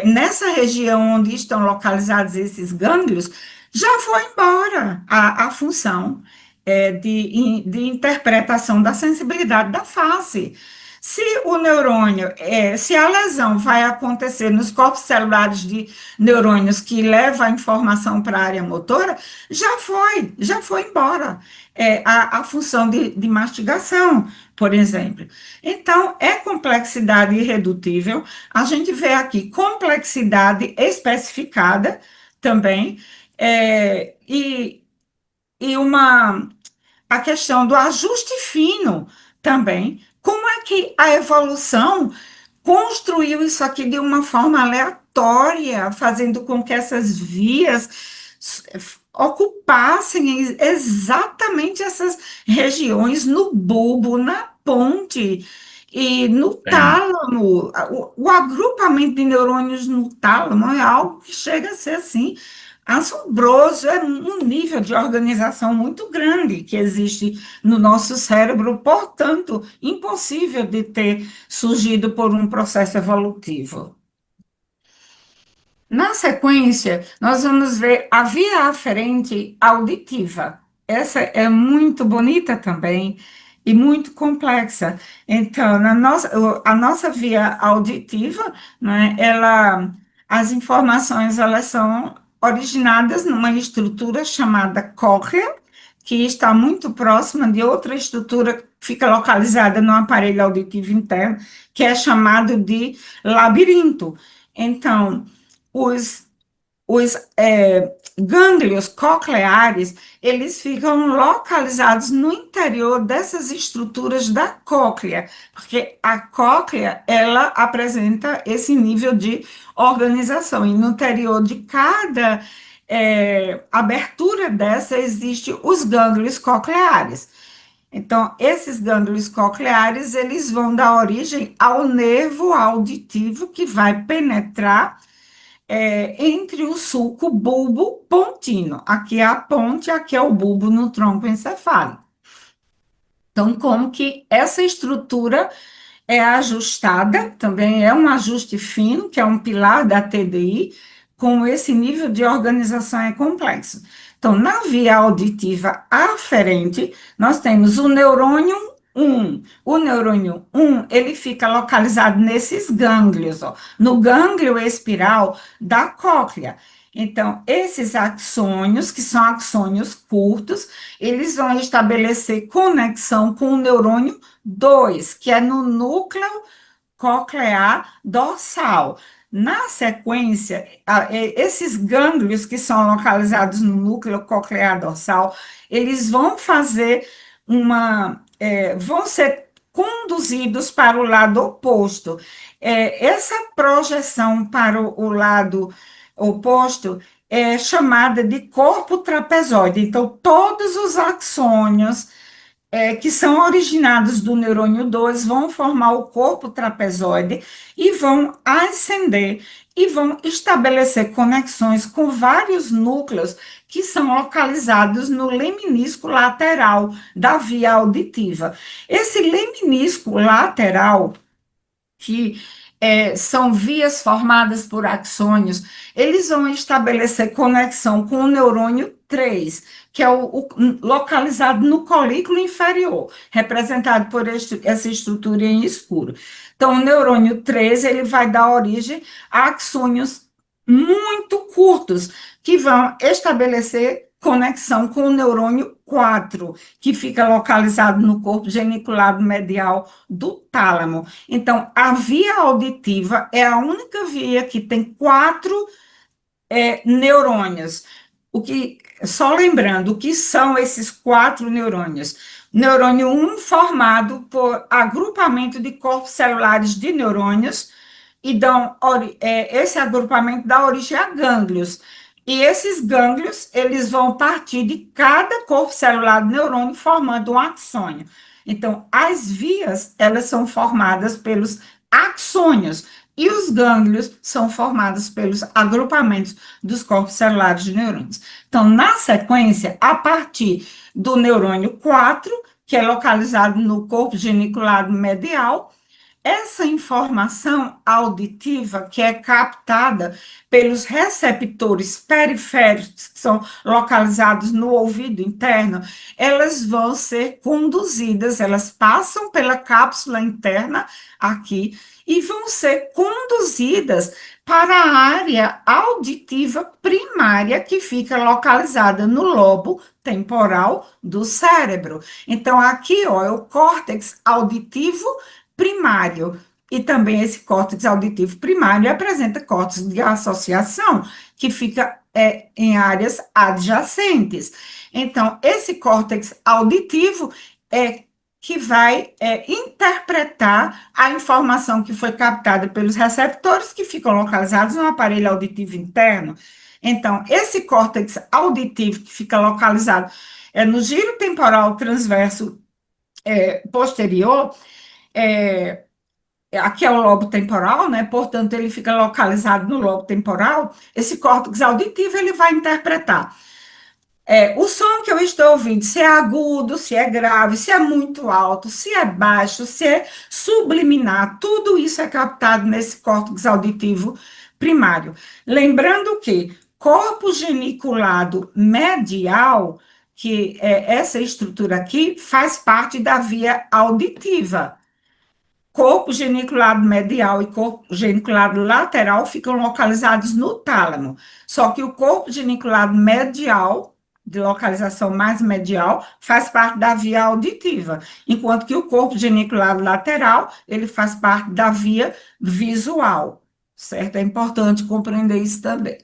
[SPEAKER 3] nessa região onde estão localizados esses gânglios, já foi embora a função de interpretação da sensibilidade da face. Se o neurônio, se a lesão vai acontecer nos corpos celulares de neurônios que levam a informação para a área motora, já foi embora a função de mastigação, por exemplo. Então, é complexidade irredutível. A gente vê aqui complexidade especificada também, e a questão do ajuste fino também. Como é que a evolução construiu isso aqui de uma forma aleatória, fazendo com que essas vias ocupassem exatamente essas regiões no bulbo, na ponte e no
[SPEAKER 1] Tem.
[SPEAKER 3] tálamo. O agrupamento de neurônios no tálamo é algo que chega a ser assim assombroso, é um nível de organização muito grande que existe no nosso cérebro, portanto, impossível de ter surgido por um processo evolutivo. Na sequência, nós vamos ver a via aferente auditiva. Essa é muito bonita também e muito complexa. Então, a nossa via auditiva, né, as informações elas são originadas numa estrutura chamada cóclea, que está muito próxima de outra estrutura que fica localizada no aparelho auditivo interno, que é chamado de labirinto. Então, os, os gânglios cocleares, eles ficam localizados no interior dessas estruturas da cóclea, porque a cóclea, ela apresenta esse nível de organização, e no interior de cada abertura dessa, existe os gânglios cocleares. Então, esses gânglios cocleares, eles vão dar origem ao nervo auditivo que vai penetrar entre o sulco bulbo pontino. Aqui é a ponte, aqui é o bulbo no tronco encefálico. Então, como que essa estrutura é ajustada, também é um ajuste fino, que é um pilar da TDI, com esse nível de organização é complexo. Então, na via auditiva aferente, nós temos o neurônio 1. O neurônio 1, ele fica localizado nesses gânglios, ó, no gânglio espiral da cóclea. Então, esses axônios, que são axônios curtos, eles vão estabelecer conexão com o neurônio 2, que é no núcleo coclear dorsal. Na sequência, esses gânglios que são localizados no núcleo coclear dorsal, eles vão vão ser conduzidos para o lado oposto. Essa projeção para o lado oposto é chamada de corpo trapezoide. Então, todos os axônios que são originados do neurônio 2 vão formar o corpo trapezoide e vão ascender e vão estabelecer conexões com vários núcleos que são localizados no leminisco lateral da via auditiva. Esse leminisco lateral, que são vias formadas por axônios, eles vão estabelecer conexão com o neurônio 3, que é localizado no colículo inferior, representado por essa estrutura em escuro. Então, o neurônio 3, ele vai dar origem a axônios muito curtos, que vão estabelecer conexão com o neurônio 4, que fica localizado no corpo geniculado medial do tálamo. Então, a via auditiva é a única via que tem 4 neurônios. Só lembrando, o que são esses 4 neurônios? Neurônio 1 formado por agrupamento de corpos celulares de neurônios, e esse agrupamento dá origem a gânglios. E esses gânglios, eles vão partir de cada corpo celular do neurônio, formando um axônio. Então, as vias, elas são formadas pelos axônios, e os gânglios são formados pelos agrupamentos dos corpos celulares de neurônios. Então, na sequência, a partir do neurônio 4, que é localizado no corpo geniculado medial, essa informação auditiva, que é captada pelos receptores periféricos, que são localizados no ouvido interno, elas vão ser conduzidas, elas passam pela cápsula interna aqui e vão ser conduzidas para a área auditiva primária, que fica localizada no lobo temporal do cérebro. Então, aqui, ó, é o córtex auditivo primário, e também esse córtex auditivo primário apresenta córtex de associação, que fica em áreas adjacentes. Então, esse córtex auditivo é que vai interpretar a informação que foi captada pelos receptores, que ficam localizados no aparelho auditivo interno. Então, esse córtex auditivo que fica localizado no giro temporal transverso posterior, aqui é o lobo temporal, né? Portanto, ele fica localizado no lobo temporal. Esse córtex auditivo, ele vai interpretar o som que eu estou ouvindo, se é agudo, se é grave, se é muito alto, se é baixo, se é subliminar, tudo isso é captado nesse córtex auditivo primário. Lembrando que corpo geniculado medial, que essa estrutura aqui, faz parte da via auditiva. Corpo geniculado medial e corpo geniculado lateral ficam localizados no tálamo. Só que o corpo geniculado medial, de localização mais medial, faz parte da via auditiva, enquanto que o corpo geniculado lateral, ele faz parte da via visual, certo? É importante compreender isso também.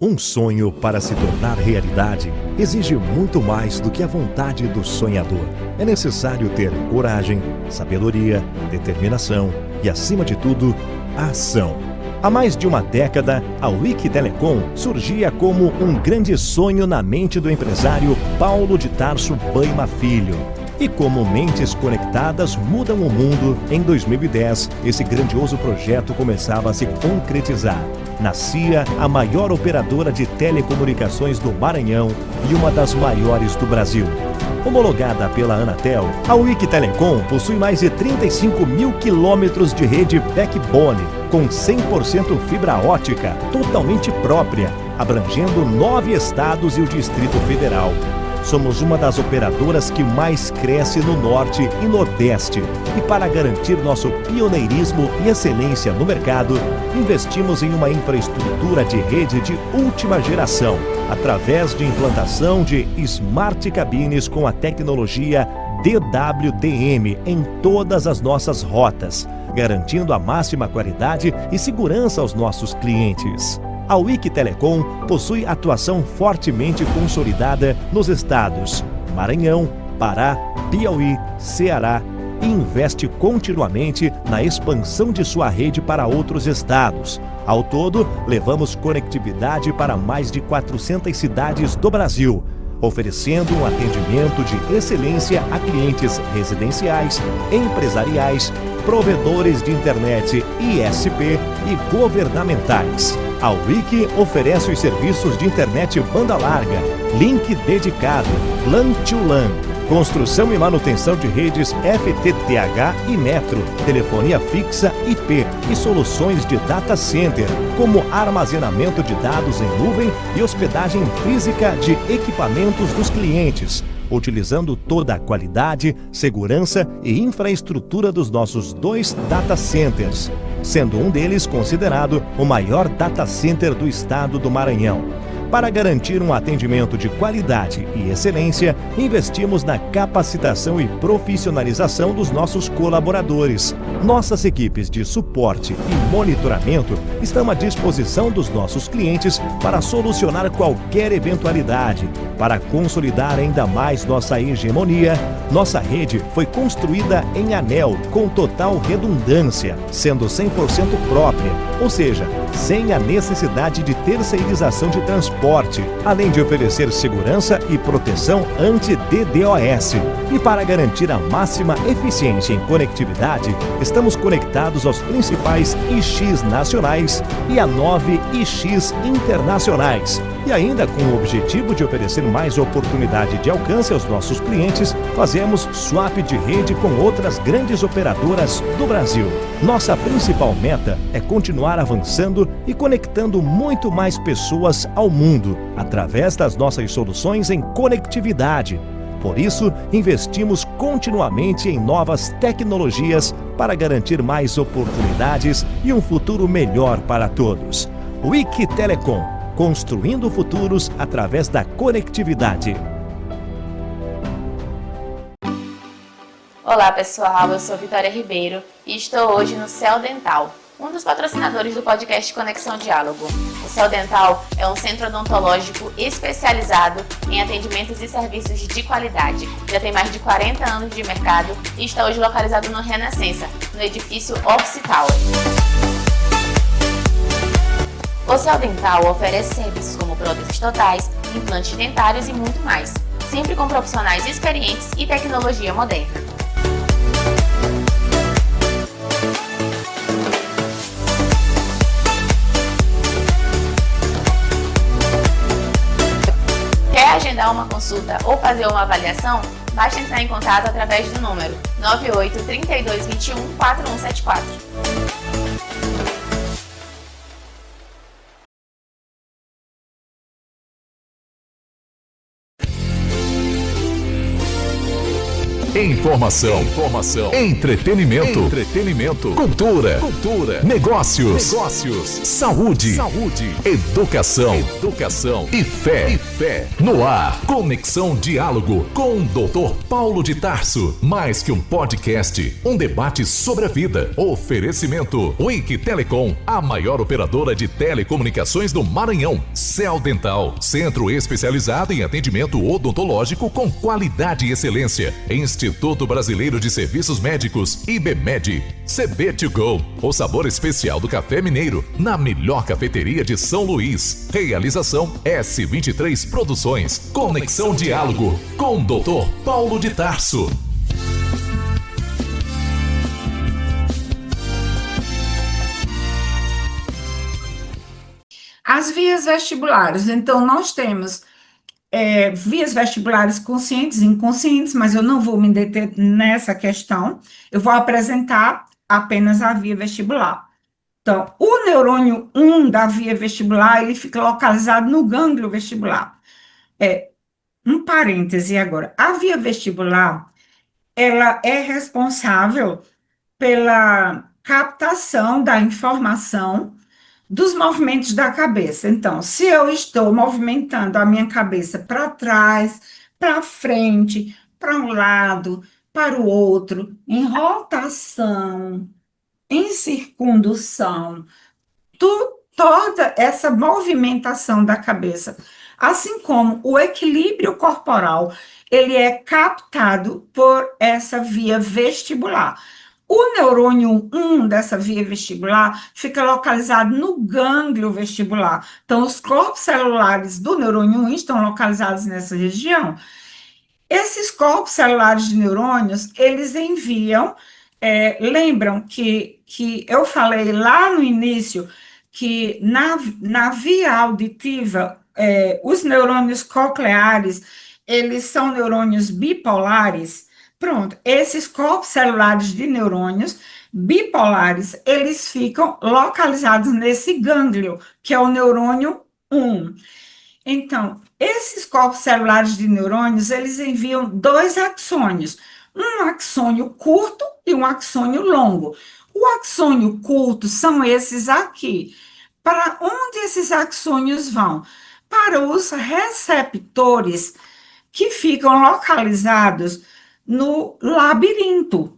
[SPEAKER 4] Um sonho, para se tornar realidade, exige muito mais do que a vontade do sonhador. É necessário ter coragem, sabedoria, determinação e, acima de tudo, a ação. Há mais de uma década, a WIC Telecom surgia como um grande sonho na mente do empresário Paulo de Tarso Baima Filho. E como mentes conectadas mudam o mundo, em 2010, esse grandioso projeto começava a se concretizar. Nascia a maior operadora de telecomunicações do Maranhão e uma das maiores do Brasil. Homologada pela Anatel, a WIC Telecom possui mais de 35 mil quilômetros de rede backbone, com 100% fibra ótica, totalmente própria, abrangendo 9 estados e o Distrito Federal. Somos uma das operadoras que mais cresce no Norte e Nordeste. E para garantir nosso pioneirismo e excelência no mercado, investimos em uma infraestrutura de rede de última geração, através de implantação de Smart Cabines com a tecnologia DWDM em todas as nossas rotas, garantindo a máxima qualidade e segurança aos nossos clientes. A WIC Telecom possui atuação fortemente consolidada nos estados Maranhão, Pará, Piauí, Ceará e investe continuamente na expansão de sua rede para outros estados. Ao todo, levamos conectividade para mais de 400 cidades do Brasil. oferecendo um atendimento de excelência a clientes residenciais, empresariais, provedores de internet ISP e governamentais. A Wiki oferece os serviços de internet banda larga, link dedicado, LAN to LAN, construção e manutenção de redes FTTH e Metro, telefonia fixa IP e soluções de data center, como armazenamento de dados em nuvem e hospedagem física de equipamentos dos clientes, utilizando toda a qualidade, segurança e infraestrutura dos nossos 2 data centers, sendo um deles considerado o maior data center do estado do Maranhão. Para garantir um atendimento de qualidade e excelência, investimos na capacitação e profissionalização dos nossos colaboradores. Nossas equipes de suporte e monitoramento estão à disposição dos nossos clientes para solucionar qualquer eventualidade. Para consolidar ainda mais nossa hegemonia, nossa rede foi construída em anel com total redundância, sendo 100% própria, ou seja, sem a necessidade de terceirização de transporte, além de oferecer segurança e proteção anti-DDoS. E para garantir a máxima eficiência em conectividade, estamos conectados aos principais IX nacionais e a 9 IX internacionais. E ainda com o objetivo de oferecer mais oportunidade de alcance aos nossos clientes, fazemos swap de rede com outras grandes operadoras do Brasil. Nossa principal meta é continuar avançando e conectando muito mais pessoas ao mundo, através das nossas soluções em conectividade. Por isso, investimos continuamente em novas tecnologias para garantir mais oportunidades e um futuro melhor para todos. Wiki Telecom, construindo futuros através da conectividade.
[SPEAKER 5] Olá pessoal, eu sou Vitória Ribeiro e estou hoje no Céu Dental, um dos patrocinadores do podcast Conexão Diálogo. O Céu Dental é um centro odontológico especializado em atendimentos e serviços de qualidade. Já tem mais de 40 anos de mercado e está hoje localizado no Renascença, no edifício Office Tower. O Céu Dental oferece serviços como próteses totais, implantes dentários e muito mais, sempre com profissionais experientes e tecnologia moderna. Quer agendar uma consulta ou fazer uma avaliação? Basta entrar em contato através do número 98 32 21 4174.
[SPEAKER 2] Informação, entretenimento, cultura, negócios, saúde, educação e fé. No ar, Conexão Diálogo com o Dr. Paulo de Tarso. Mais que um podcast, um debate sobre a vida. Oferecimento Wiki Telecom, a maior operadora de telecomunicações do Maranhão. Céu Dental, centro especializado em atendimento odontológico com qualidade e excelência. Instituto Brasileiro de Serviços Médicos, IBMED. CB2Go, o sabor especial do café mineiro, na melhor cafeteria de São Luís. Realização S23 Produções. Conexão Diálogo com o Dr. Paulo de Tarso.
[SPEAKER 3] As vias vestibulares. Então, nós temos vias vestibulares conscientes e inconscientes, mas eu não vou me deter nessa questão. Eu vou apresentar apenas a via vestibular. Então, o neurônio 1 da via vestibular, ele fica localizado no gânglio vestibular. Um parêntese agora. A via vestibular, ela é responsável pela captação da informação dos movimentos da cabeça. Então, se eu estou movimentando a minha cabeça para trás, para frente, para um lado, para o outro, em rotação, em circundução, toda essa movimentação da cabeça, assim como o equilíbrio corporal, ele é captado por essa via vestibular. O neurônio 1 dessa via vestibular fica localizado no gânglio vestibular. Então, os corpos celulares do neurônio 1 estão localizados nessa região. Esses corpos celulares de neurônios, eles enviam, lembram que eu falei lá no início que na via auditiva, os neurônios cocleares, eles são neurônios bipolares. Pronto, esses corpos celulares de neurônios bipolares, eles ficam localizados nesse gânglio, que é o neurônio 1. Então, esses corpos celulares de neurônios, eles enviam dois axônios, um axônio curto e um axônio longo. O axônio curto são esses aqui. Para onde esses axônios vão? Para os receptores que ficam localizados no labirinto,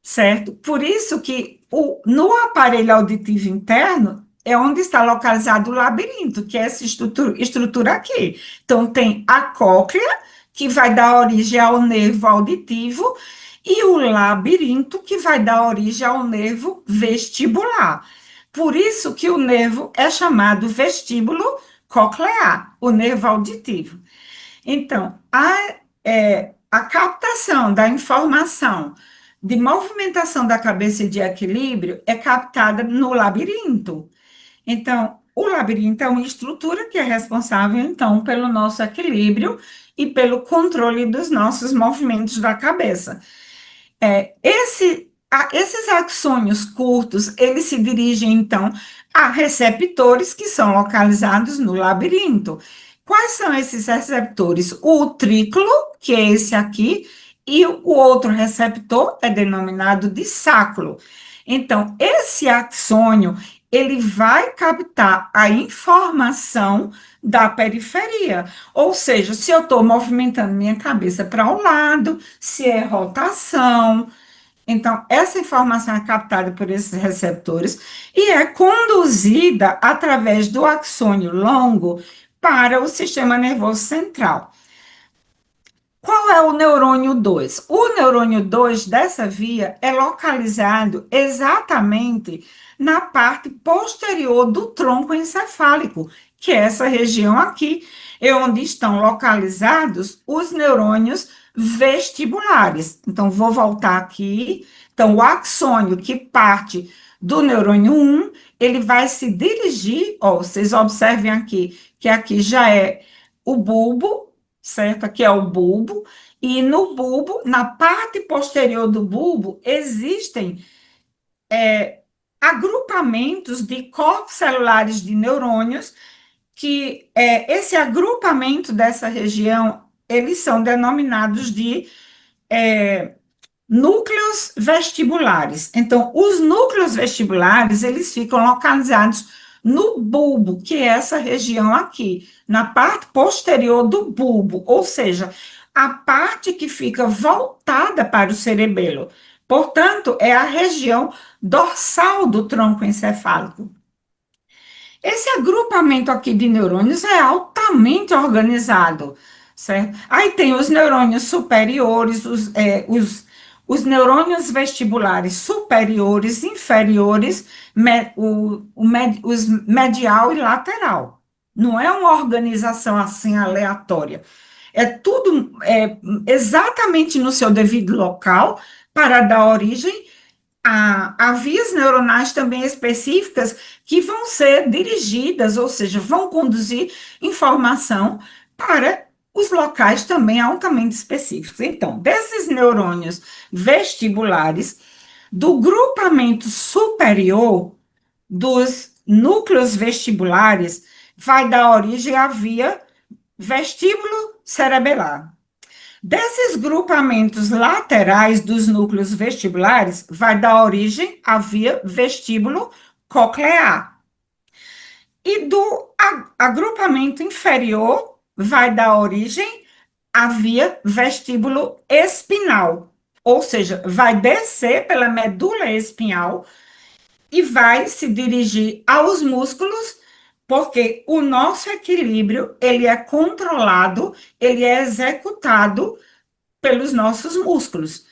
[SPEAKER 3] certo? Por isso que no aparelho auditivo interno é onde está localizado o labirinto, que é essa estrutura aqui. Então, tem a cóclea, que vai dar origem ao nervo auditivo, e o labirinto, que vai dar origem ao nervo vestibular. Por isso que o nervo é chamado vestíbulo coclear, o nervo auditivo. Então, a captação da informação de movimentação da cabeça e de equilíbrio é captada no labirinto. Então, o labirinto é uma estrutura que é responsável, então, pelo nosso equilíbrio e pelo controle dos nossos movimentos da cabeça. Esses axônios curtos, eles se dirigem, então, a receptores que são localizados no labirinto. Quais são esses receptores? O utrículo, que é esse aqui, e o outro receptor é denominado de sacro. Então, esse axônio, ele vai captar a informação da periferia, ou seja, se eu estou movimentando minha cabeça para um lado, se é rotação. Então, essa informação é captada por esses receptores e é conduzida através do axônio longo para o sistema nervoso central. Qual é o neurônio 2? O neurônio 2 dessa via é localizado exatamente na parte posterior do tronco encefálico, que é essa região aqui, é onde estão localizados os neurônios vestibulares. Então, vou voltar aqui. Então, o axônio que parte do neurônio 1, ele vai se dirigir, ó, vocês observem aqui, que aqui já é o bulbo, certo? Aqui é o bulbo, e no bulbo, na parte posterior do bulbo, existem agrupamentos de corpos celulares de neurônios, que esse agrupamento dessa região, eles são denominados de núcleos vestibulares. Então, os núcleos vestibulares, eles ficam localizados no bulbo, que é essa região aqui, na parte posterior do bulbo, ou seja, a parte que fica voltada para o cerebelo. Portanto, é a região dorsal do tronco encefálico. Esse agrupamento aqui de neurônios é altamente organizado, certo? Aí tem os neurônios superiores, os neurônios vestibulares superiores, inferiores, os medial e lateral. Não é uma organização assim aleatória. É tudo exatamente no seu devido local para dar origem a vias neuronais também específicas que vão ser dirigidas, ou seja, vão conduzir informação para os locais também altamente específicos. Então, desses neurônios vestibulares, do grupamento superior dos núcleos vestibulares, vai dar origem à via vestíbulo cerebelar. Desses grupamentos laterais dos núcleos vestibulares, vai dar origem à via vestíbulo coclear. E do agrupamento inferior, vai dar origem à via vestíbulo espinal, ou seja, vai descer pela medula espinhal e vai se dirigir aos músculos, porque o nosso equilíbrio, ele é controlado, ele é executado pelos nossos músculos.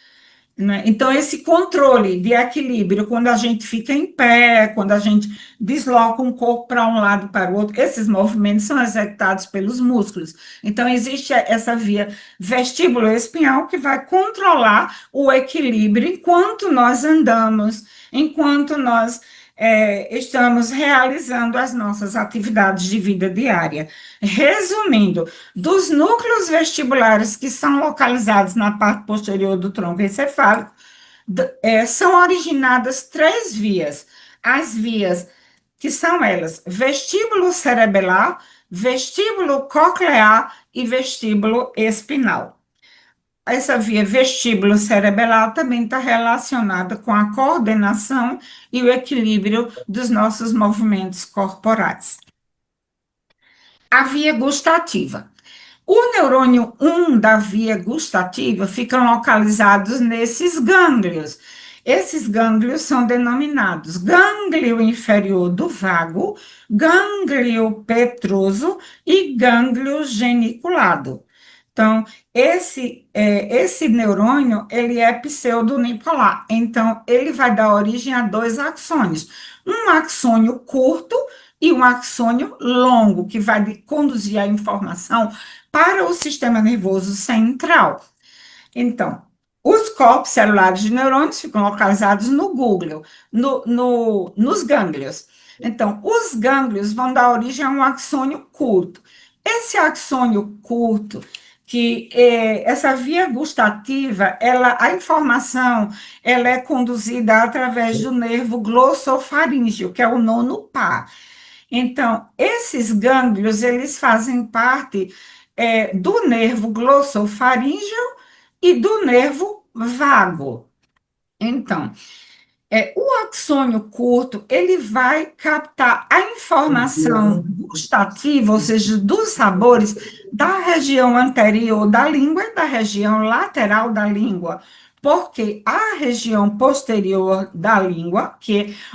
[SPEAKER 3] né? Então, esse controle de equilíbrio, quando a gente fica em pé, quando a gente desloca um corpo para um lado para o outro, esses movimentos são executados pelos músculos. Então, existe essa via vestíbulo-espinhal que vai controlar o equilíbrio enquanto nós andamos, enquanto nós estamos realizando as nossas atividades de vida diária. Resumindo, dos núcleos vestibulares que são localizados na parte posterior do tronco encefálico, são originadas três vias. As vias que são elas, vestíbulo cerebelar, vestíbulo coclear e vestíbulo espinal. Essa via vestíbulo cerebelar também está relacionada com a coordenação e o equilíbrio dos nossos movimentos corporais. A via gustativa. O neurônio 1 da via gustativa ficam localizados nesses gânglios. Esses gânglios são denominados gânglio inferior do vago, gânglio petroso e gânglio geniculado. Então, esse neurônio, ele é pseudonipolar. Então, ele vai dar origem a dois axônios. Um axônio curto e um axônio longo, que vai conduzir a informação para o sistema nervoso central. Então, os corpos celulares de neurônios ficam localizados no gânglio, nos gânglios. Então, os gânglios vão dar origem a um axônio curto. Esse axônio curto, essa via gustativa, a informação, ela é conduzida através do nervo glossofaríngeo, que é o nono par. Então, esses gânglios, eles fazem parte do nervo glossofaríngeo e do nervo vago. Então, o axônio curto, ele vai captar a informação gustativa, ou seja, dos sabores, da região anterior da língua e da região lateral da língua, porque a região posterior da língua,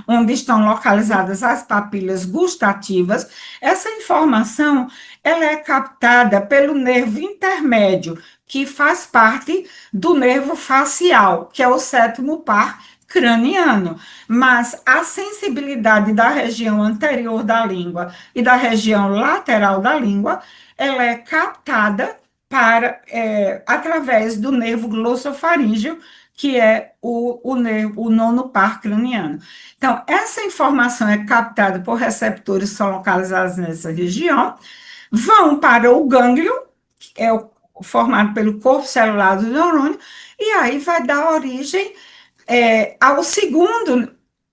[SPEAKER 3] onde estão localizadas as papilas gustativas, essa informação ela é captada pelo nervo intermédio, que faz parte do nervo facial, que é o sétimo par craniano, mas a sensibilidade da região anterior da língua e da região lateral da língua, ela é captada através do nervo glossofaríngeo, que é o nono par craniano. Então, essa informação é captada por receptores que são localizados nessa região, vão para o gânglio, que é formado pelo corpo celular do neurônio, e aí vai dar origem ao segundo,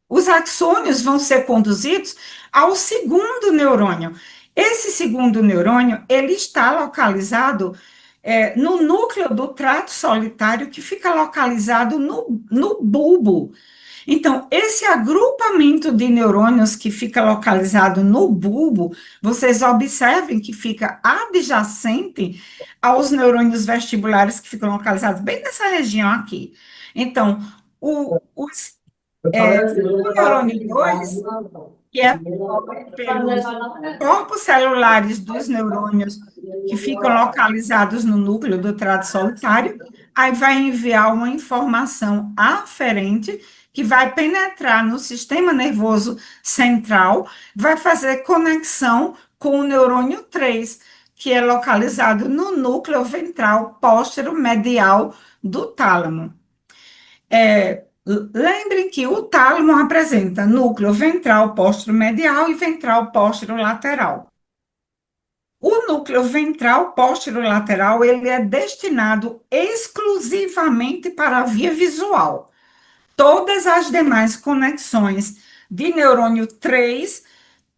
[SPEAKER 3] os axônios vão ser conduzidos ao segundo neurônio. Esse segundo neurônio, ele está localizado no núcleo do trato solitário, que fica localizado no bulbo. Então, esse agrupamento de neurônios que fica localizado no bulbo, vocês observem que fica adjacente aos neurônios vestibulares que ficam localizados bem nessa região aqui. Então, o neurônio 2, que é pelos corpos celulares dos neurônios que ficam localizados no núcleo do trato solitário, aí vai enviar uma informação aferente que vai penetrar no sistema nervoso central, vai fazer conexão com o neurônio 3, que é localizado no núcleo ventral póstero medial do tálamo. Lembrem que o tálamo apresenta núcleo ventral póstero medial e ventral póstero lateral. O núcleo ventral póstero lateral, ele é destinado exclusivamente para a via visual. Todas as demais conexões de neurônio 3,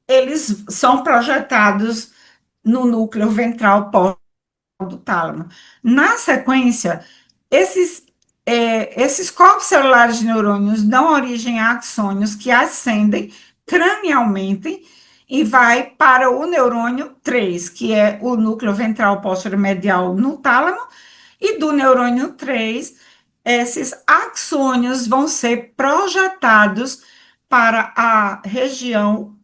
[SPEAKER 3] eles são projetados no núcleo ventral póstero do tálamo. Na sequência, esses corpos celulares de neurônios dão origem a axônios que ascendem cranialmente e vai para o neurônio 3, que é o núcleo ventral póstero-medial no tálamo, e do neurônio 3, esses axônios vão ser projetados para a região,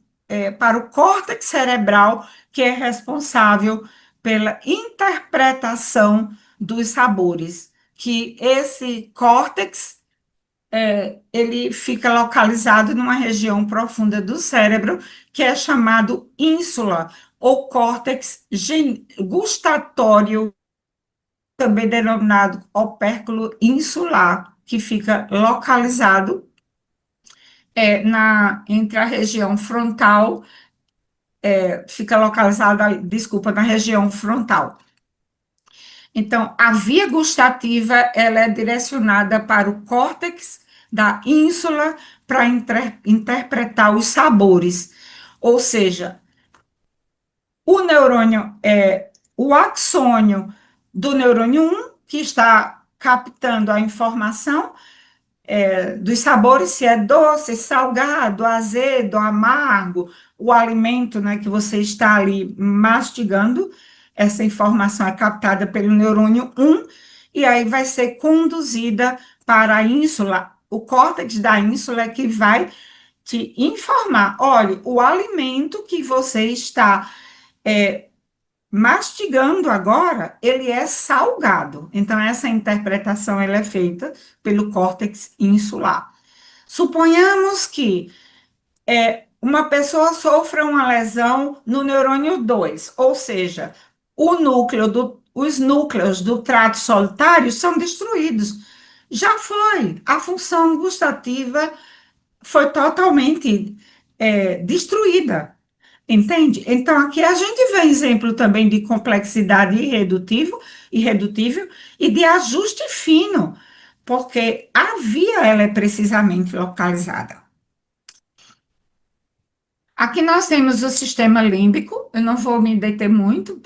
[SPEAKER 3] para o córtex cerebral, que é responsável pela interpretação dos sabores. que esse córtex ele fica localizado numa região profunda do cérebro, que é chamado ínsula, ou córtex gustatório, também denominado opérculo insular, que fica localizado entre a região frontal, fica localizada, desculpa, na região frontal. Então, a via gustativa, ela é direcionada para o córtex da ínsula para interpretar os sabores. Ou seja, o neurônio o axônio do neurônio 1, que está captando a informação dos sabores, se é doce, salgado, azedo, amargo, o alimento, né, que você está ali mastigando, essa informação é captada pelo neurônio 1, e aí vai ser conduzida para a ínsula. O córtex da ínsula é que vai te informar, olha, o alimento que você está mastigando agora, ele é salgado. Então, essa interpretação ela é feita pelo córtex insular. Suponhamos que uma pessoa sofra uma lesão no neurônio 2, ou seja, os núcleos do trato solitário são destruídos. Já foi, a função gustativa foi totalmente destruída. Entende? Então, aqui a gente vê exemplo também de complexidade irredutível e de ajuste fino, porque a via ela é precisamente localizada. Aqui nós temos o sistema límbico, eu não vou me deter muito,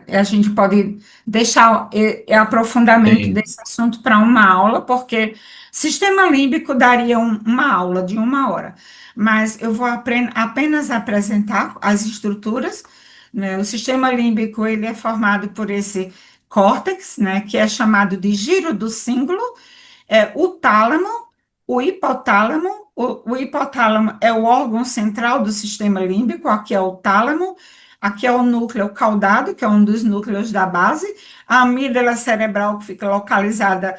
[SPEAKER 3] a gente pode deixar aprofundamento
[SPEAKER 1] Sim.
[SPEAKER 3] desse assunto para uma aula, porque sistema límbico daria uma aula de 1 hora, mas eu vou apenas apresentar as estruturas, né? O sistema límbico, ele é formado por esse córtex, né, que é chamado de giro do cíngulo, o tálamo, o hipotálamo. O hipotálamo é o órgão central do sistema límbico, aqui é o tálamo, aqui é o núcleo caudado, que é um dos núcleos da base, a amígdala cerebral, que fica localizada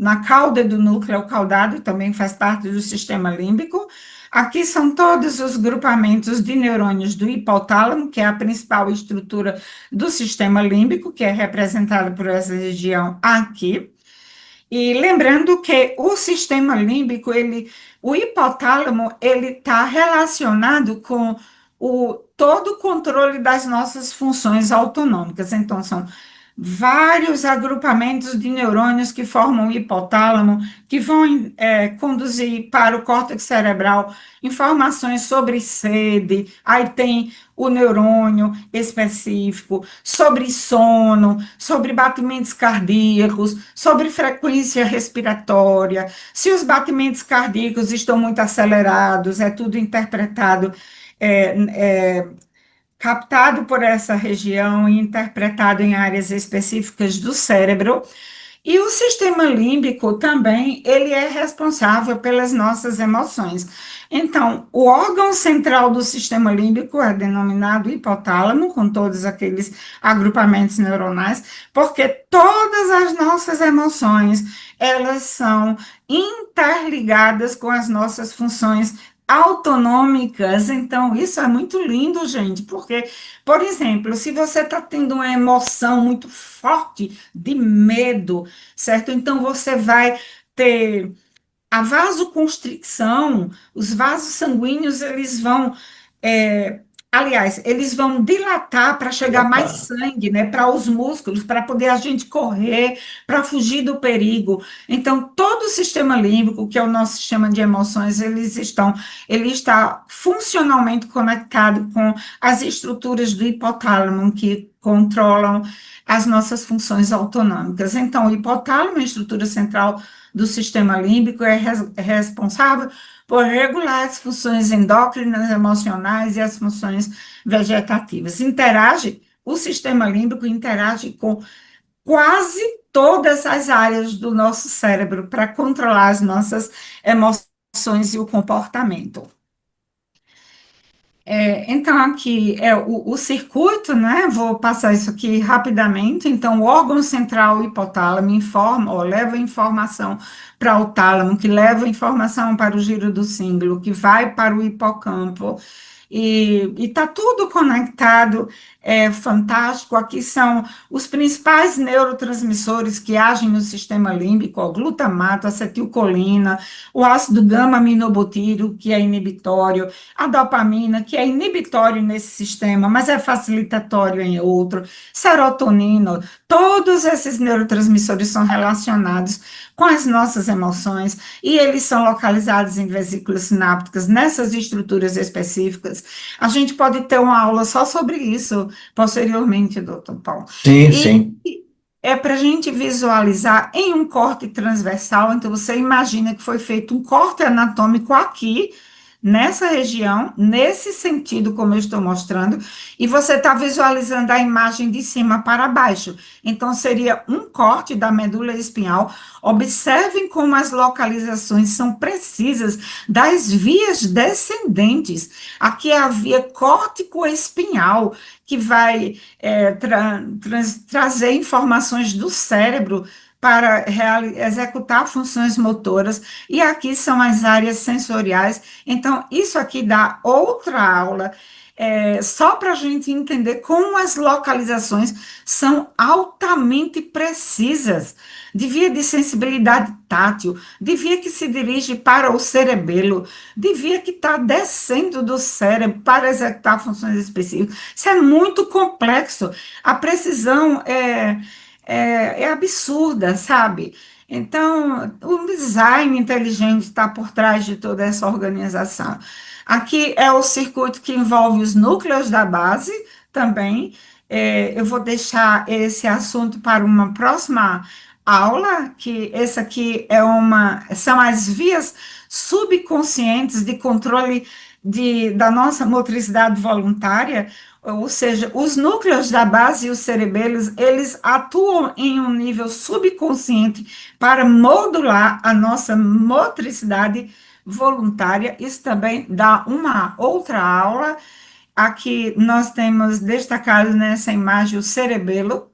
[SPEAKER 3] na cauda do núcleo caudado, também faz parte do sistema límbico. Aqui são todos os grupamentos de neurônios do hipotálamo, que é a principal estrutura do sistema límbico, que é representada por essa região aqui. E lembrando que o sistema límbico, o hipotálamo, ele está relacionado com todo o controle das nossas funções autonômicas. Então, são vários agrupamentos de neurônios que formam o hipotálamo, que vão conduzir para o córtex cerebral informações sobre sede, aí tem o neurônio específico, sobre sono, sobre batimentos cardíacos, sobre frequência respiratória, se os batimentos cardíacos estão muito acelerados, é tudo interpretado captado por essa região e interpretado em áreas específicas do cérebro. E o sistema límbico também, ele é responsável pelas nossas emoções. Então, o órgão central do sistema límbico é denominado hipotálamo, com todos aqueles agrupamentos neuronais, porque todas as nossas emoções, elas são interligadas com as nossas funções autonômicas. Então, isso é muito lindo, gente, porque, por exemplo, se você está tendo uma emoção muito forte de medo, certo? Então, você vai ter a vasoconstricção, os vasos sanguíneos, eles vão, aliás, eles vão dilatar para chegar mais
[SPEAKER 1] Dilatar.
[SPEAKER 3] sangue, né, para os músculos, para poder a gente correr, para fugir do perigo. Então, todo o sistema límbico, que é o nosso sistema de emoções, ele está funcionalmente conectado com as estruturas do hipotálamo, que controlam as nossas funções autonômicas. Então, o hipotálamo, a estrutura central do sistema límbico, é responsável por regular as funções endócrinas, emocionais e as funções vegetativas. O sistema límbico interage com quase todas as áreas do nosso cérebro para controlar as nossas emoções e o comportamento. Então, aqui é o circuito, né? Vou passar isso aqui rapidamente. Então, o órgão central hipotálamo informa, ou leva informação para o tálamo, que leva informação para o giro do cíngulo, que vai para o hipocampo, e está tudo conectado, é fantástico. Aqui são os principais neurotransmissores que agem no sistema límbico: o glutamato, acetilcolina, o ácido gama-aminobutírico, que é inibitório, a dopamina, que é inibitório nesse sistema, mas é facilitatório em outro, serotonina. Todos esses neurotransmissores são relacionados com as nossas emoções e eles são localizados em vesículas sinápticas, nessas estruturas específicas. A gente pode ter uma aula só sobre isso posteriormente, doutor Paulo.
[SPEAKER 1] Sim,
[SPEAKER 3] E
[SPEAKER 1] sim.
[SPEAKER 3] é para a gente visualizar em um corte transversal. Então, você imagina que foi feito um corte anatômico aqui, nessa região, nesse sentido, como eu estou mostrando, e você está visualizando a imagem de cima para baixo. Então, seria um corte da medula espinhal. Observem como as localizações são precisas das vias descendentes. Aqui é a via córtico-espinhal, que vai trazer informações do cérebro para executar funções motoras, e aqui são as áreas sensoriais. Então, isso aqui dá outra aula, só para a gente entender como as localizações são altamente precisas, de via de sensibilidade tátil, de via que se dirige para o cerebelo, de via que está descendo do cérebro para executar funções específicas. Isso é muito complexo. A precisão é absurda, sabe? Então, o design inteligente está por trás de toda essa organização. Aqui é o circuito que envolve os núcleos da base também. Eu vou deixar esse assunto para uma próxima aula, que esse aqui são as vias subconscientes de controle da nossa motricidade voluntária. Ou seja, os núcleos da base e os cerebelos, eles atuam em um nível subconsciente para modular a nossa motricidade voluntária. Isso também dá uma outra aula. Aqui nós temos destacado nessa imagem o cerebelo.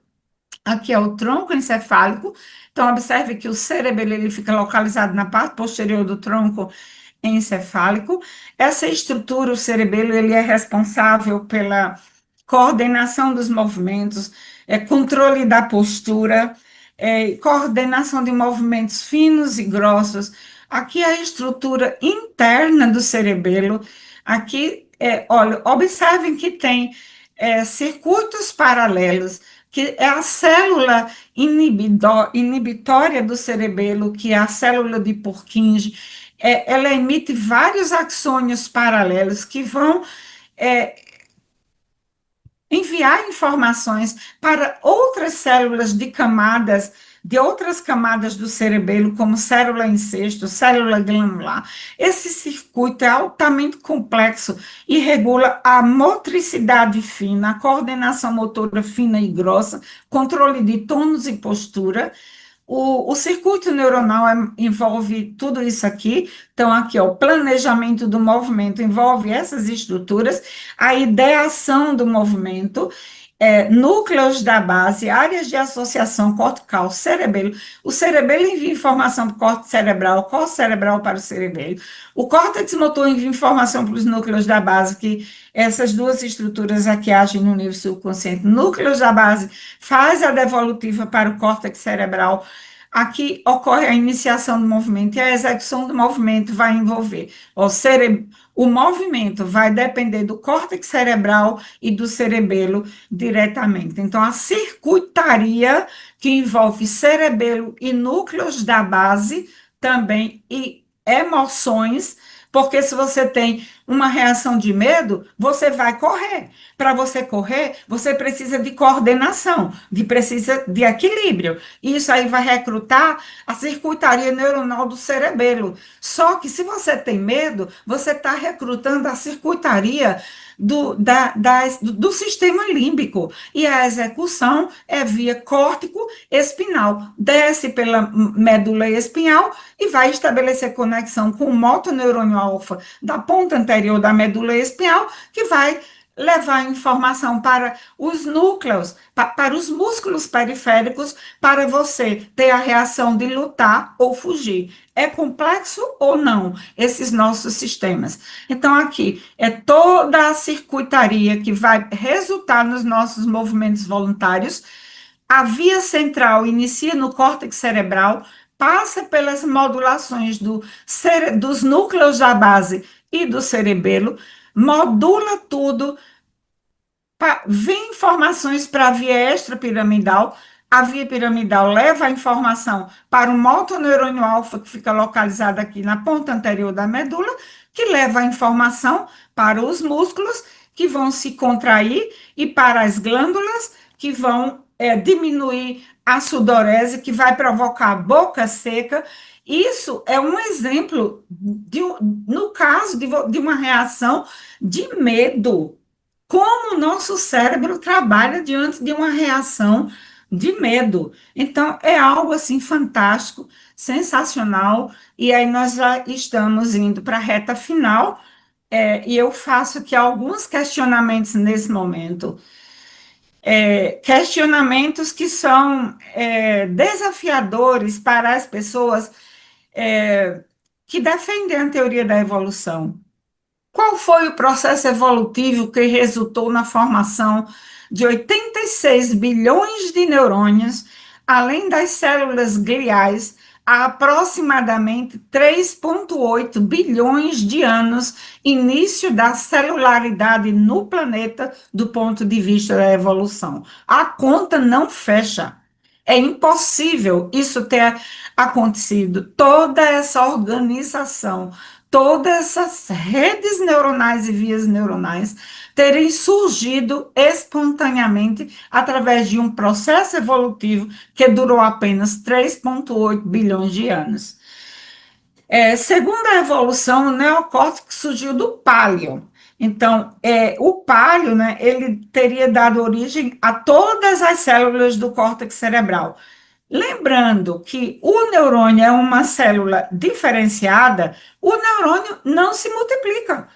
[SPEAKER 3] Aqui é o tronco encefálico. Então, observe que o cerebelo ele fica localizado na parte posterior do tronco encefálico. Essa estrutura, o cerebelo, ele é responsável pela coordenação dos movimentos, controle da postura, coordenação de movimentos finos e grossos. Aqui é a estrutura interna do cerebelo. Aqui, olha, observem que tem circuitos paralelos, que é a célula inibitória do cerebelo, que é a célula de Purkinje. Ela emite vários axônios paralelos que vão enviar informações para outras células de outras camadas do cerebelo, como célula encesto, célula glandular. Esse circuito é altamente complexo e regula a motricidade fina, a coordenação motora fina e grossa, controle de tônus e postura. O circuito neuronal envolve tudo isso aqui. Então, aqui, ó, o planejamento do movimento envolve essas estruturas, a ideação do movimento, núcleos da base, áreas de associação cortical, cerebelo. O cerebelo envia informação para o córtex cerebral, o córtex cerebral para o cerebelo. O córtex motor envia informação para os núcleos da base, que essas duas estruturas aqui agem no nível subconsciente. Núcleos da base faz a devolutiva para o córtex cerebral. Aqui ocorre a iniciação do movimento, e a execução do movimento vai envolver o movimento vai depender do córtex cerebral e do cerebelo diretamente. Então, a circuitaria que envolve cerebelo e núcleos da base também, e emoções, porque se você tem uma reação de medo, você vai correr. Para você correr, você precisa de coordenação, precisa de equilíbrio. E isso aí vai recrutar a circuitaria neuronal do cerebelo. Só que se você tem medo, você está recrutando a circuitaria do sistema límbico. E a execução é via córtico-espinal. Desce pela medula espinhal e vai estabelecer conexão com o motoneurônio alfa da ponta anterior anterior da medula espinhal, que vai levar informação para os núcleos, para os músculos periféricos, para você ter a reação de lutar ou fugir. É complexo ou não, esses nossos sistemas? Então, aqui é toda a circuitaria que vai resultar nos nossos movimentos voluntários. A via central inicia no córtex cerebral, passa pelas modulações dos núcleos da base e do cerebelo, modula tudo, vem informações para a via extrapiramidal, a via piramidal leva a informação para o motoneurônio alfa, que fica localizado aqui na ponta anterior da medula, que leva a informação para os músculos, que vão se contrair, e para as glândulas, que vão diminuir a sudorese, que vai provocar boca seca. Isso é um exemplo, no caso de uma reação de medo. Como o nosso cérebro trabalha diante de uma reação de medo. Então, é algo assim fantástico, sensacional, e aí nós já estamos indo para a reta final, e eu faço aqui alguns questionamentos nesse momento. Questionamentos que são desafiadores para as pessoas que defendem a teoria da evolução. Qual foi o processo evolutivo que resultou na formação de 86 bilhões de neurônios, além das células gliais, há aproximadamente 3,8 bilhões de anos, início da celularidade no planeta, do ponto de vista da evolução? A conta não fecha. É impossível isso ter acontecido. Toda essa organização, todas essas redes neuronais e vias neuronais terem surgido espontaneamente através de um processo evolutivo que durou apenas 3,8 bilhões de anos. Segundo a evolução, o neocórtex surgiu do páleo. Então, o páleo, né, ele teria dado origem a todas as células do córtex cerebral. Lembrando que o neurônio é uma célula diferenciada, o neurônio não se multiplica.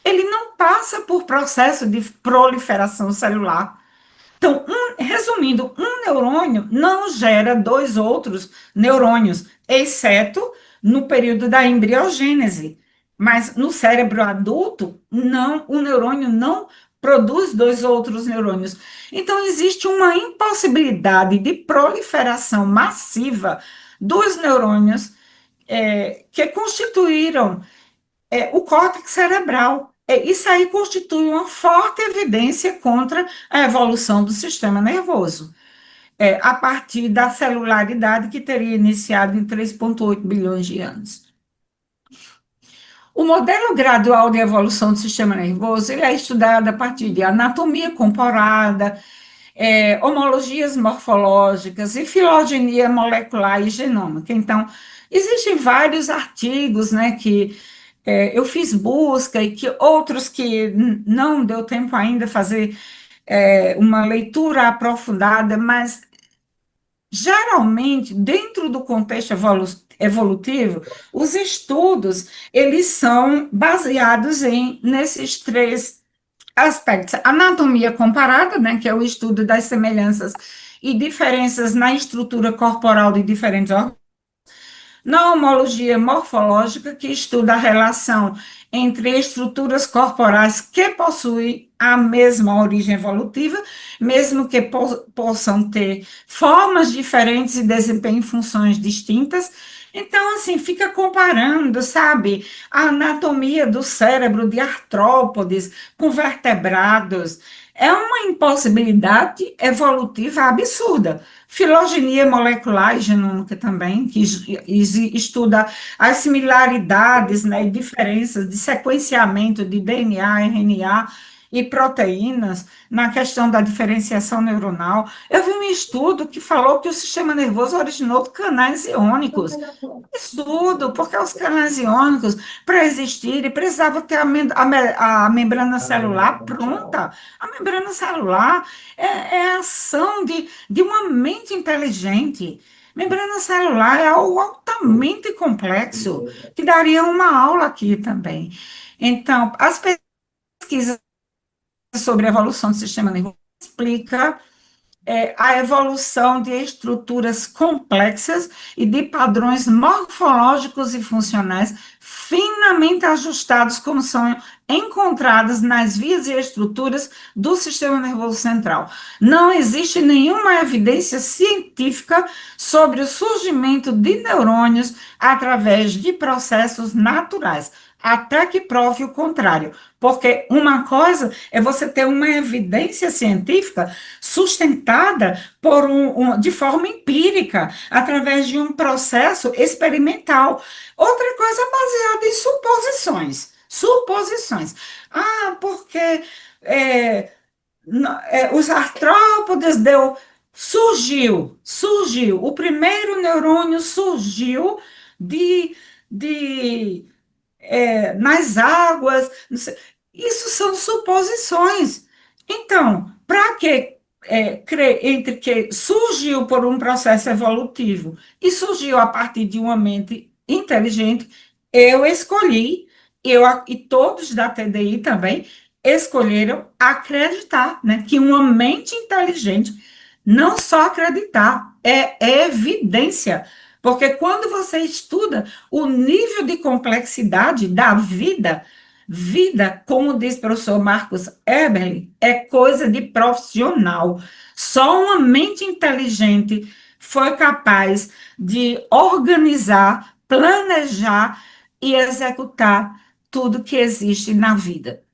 [SPEAKER 3] Ele não passa por processo de proliferação celular. Então, resumindo, um neurônio não gera dois outros neurônios, exceto no período da embriogênese. Mas no cérebro adulto, não, o neurônio não produz dois outros neurônios. Então, existe uma impossibilidade de proliferação massiva dos neurônios que constituíram o córtex cerebral. Isso aí constitui uma forte evidência contra a evolução do sistema nervoso, a partir da celularidade que teria iniciado em 3,8 bilhões de anos. O modelo gradual de evolução do sistema nervoso ele é estudado a partir de anatomia comparada, homologias morfológicas e filogenia molecular e genômica. Então, existem vários artigos, né, que eu fiz busca e que outros que não deu tempo ainda fazer uma leitura aprofundada, mas geralmente, dentro do contexto evolutivo, os estudos, eles são baseados nesses três aspectos. Anatomia comparada, né, que é o estudo das semelhanças e diferenças na estrutura corporal de diferentes órgãos. Na homologia morfológica, que estuda a relação entre estruturas corporais que possuem a mesma origem evolutiva, mesmo que possam ter formas diferentes e desempenhem funções distintas. Então, assim, fica comparando, sabe, a anatomia do cérebro de artrópodes com vertebrados. É uma impossibilidade evolutiva absurda. Filogenia molecular e genômica também, que estuda as similaridades, né, e diferenças de sequenciamento de DNA, RNA e proteínas na questão da diferenciação neuronal. Eu vi um estudo que falou que o sistema nervoso originou de canais iônicos. Estudo, porque os canais iônicos, para existirem, precisavam ter a membrana celular pronta. A membrana celular é a ação de uma mente inteligente. Membrana celular é algo altamente complexo, que daria uma aula aqui também. Então, as pesquisas sobre a evolução do sistema nervoso explica a evolução de estruturas complexas e de padrões morfológicos e funcionais finamente ajustados, como são encontrados nas vias e estruturas do sistema nervoso central. Não existe nenhuma evidência científica sobre o surgimento de neurônios através de processos naturais, até que prove o contrário. Porque uma coisa é você ter uma evidência científica sustentada de forma empírica, através de um processo experimental. Outra coisa baseada em suposições. Suposições. Ah, porque os artrópodes surgiu, o primeiro neurônio surgiu de, de nas águas. Não sei. Isso são suposições. Então, para que crer entre que surgiu por um processo evolutivo e surgiu a partir de uma mente inteligente, eu escolhi, e todos da TDI também escolheram acreditar, né, que uma mente inteligente, não só acreditar, é evidência. Porque quando você estuda o nível de complexidade da vida, como diz o professor Marcos Eberle, é coisa de profissional. Só uma mente inteligente foi capaz de organizar, planejar e executar tudo que existe na vida.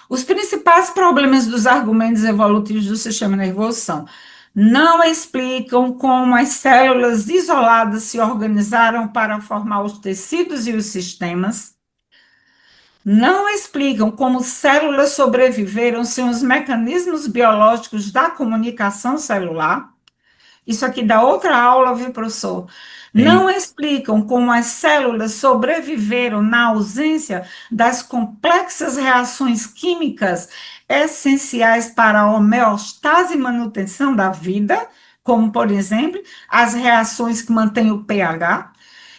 [SPEAKER 3] Os principais problemas dos argumentos evolutivos do sistema nervoso são: não explicam como as células isoladas se organizaram para formar os tecidos e os sistemas, não explicam como células sobreviveram sem os mecanismos biológicos da comunicação celular. Isso aqui dá outra aula, viu, professor?
[SPEAKER 1] Sim.
[SPEAKER 3] Não explicam como as células sobreviveram na ausência das complexas reações químicas essenciais para a homeostase e manutenção da vida, como, por exemplo, as reações que mantêm o pH,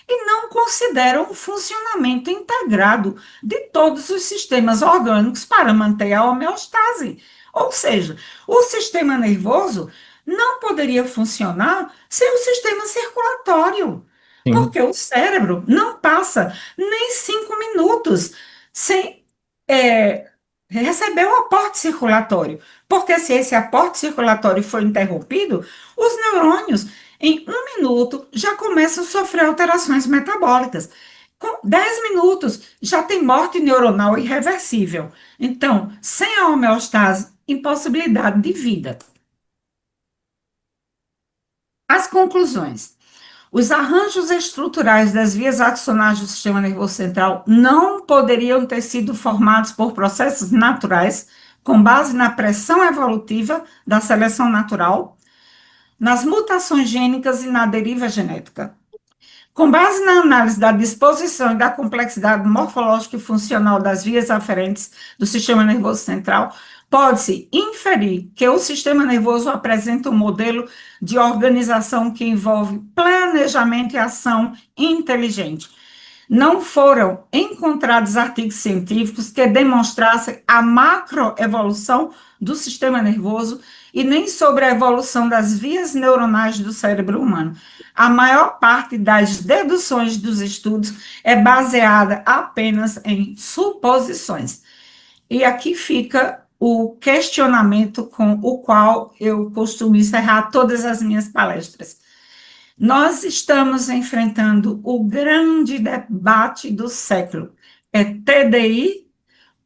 [SPEAKER 3] e não consideram o funcionamento integrado de todos os sistemas orgânicos para manter a homeostase. Ou seja, o sistema nervoso não poderia funcionar sem o sistema circulatório,
[SPEAKER 1] Sim.
[SPEAKER 3] porque o cérebro não passa nem 5 minutos sem receber o aporte circulatório, porque se esse aporte circulatório for interrompido, os neurônios, em 1 minuto, já começam a sofrer alterações metabólicas. Com 10 minutos, já tem morte neuronal irreversível. Então, sem a homeostase, impossibilidade de vida. As conclusões. Os arranjos estruturais das vias axonais do sistema nervoso central não poderiam ter sido formados por processos naturais, com base na pressão evolutiva da seleção natural, nas mutações gênicas e na deriva genética. Com base na análise da disposição e da complexidade morfológica e funcional das vias aferentes do sistema nervoso central, pode-se inferir que o sistema nervoso apresenta um modelo de organização que envolve planejamento e ação inteligente. Não foram encontrados artigos científicos que demonstrassem a macroevolução do sistema nervoso e nem sobre a evolução das vias neuronais do cérebro humano. A maior parte das deduções dos estudos é baseada apenas em suposições. E aqui fica o questionamento com o qual eu costumo encerrar todas as minhas palestras. Nós estamos enfrentando o grande debate do século. É TDI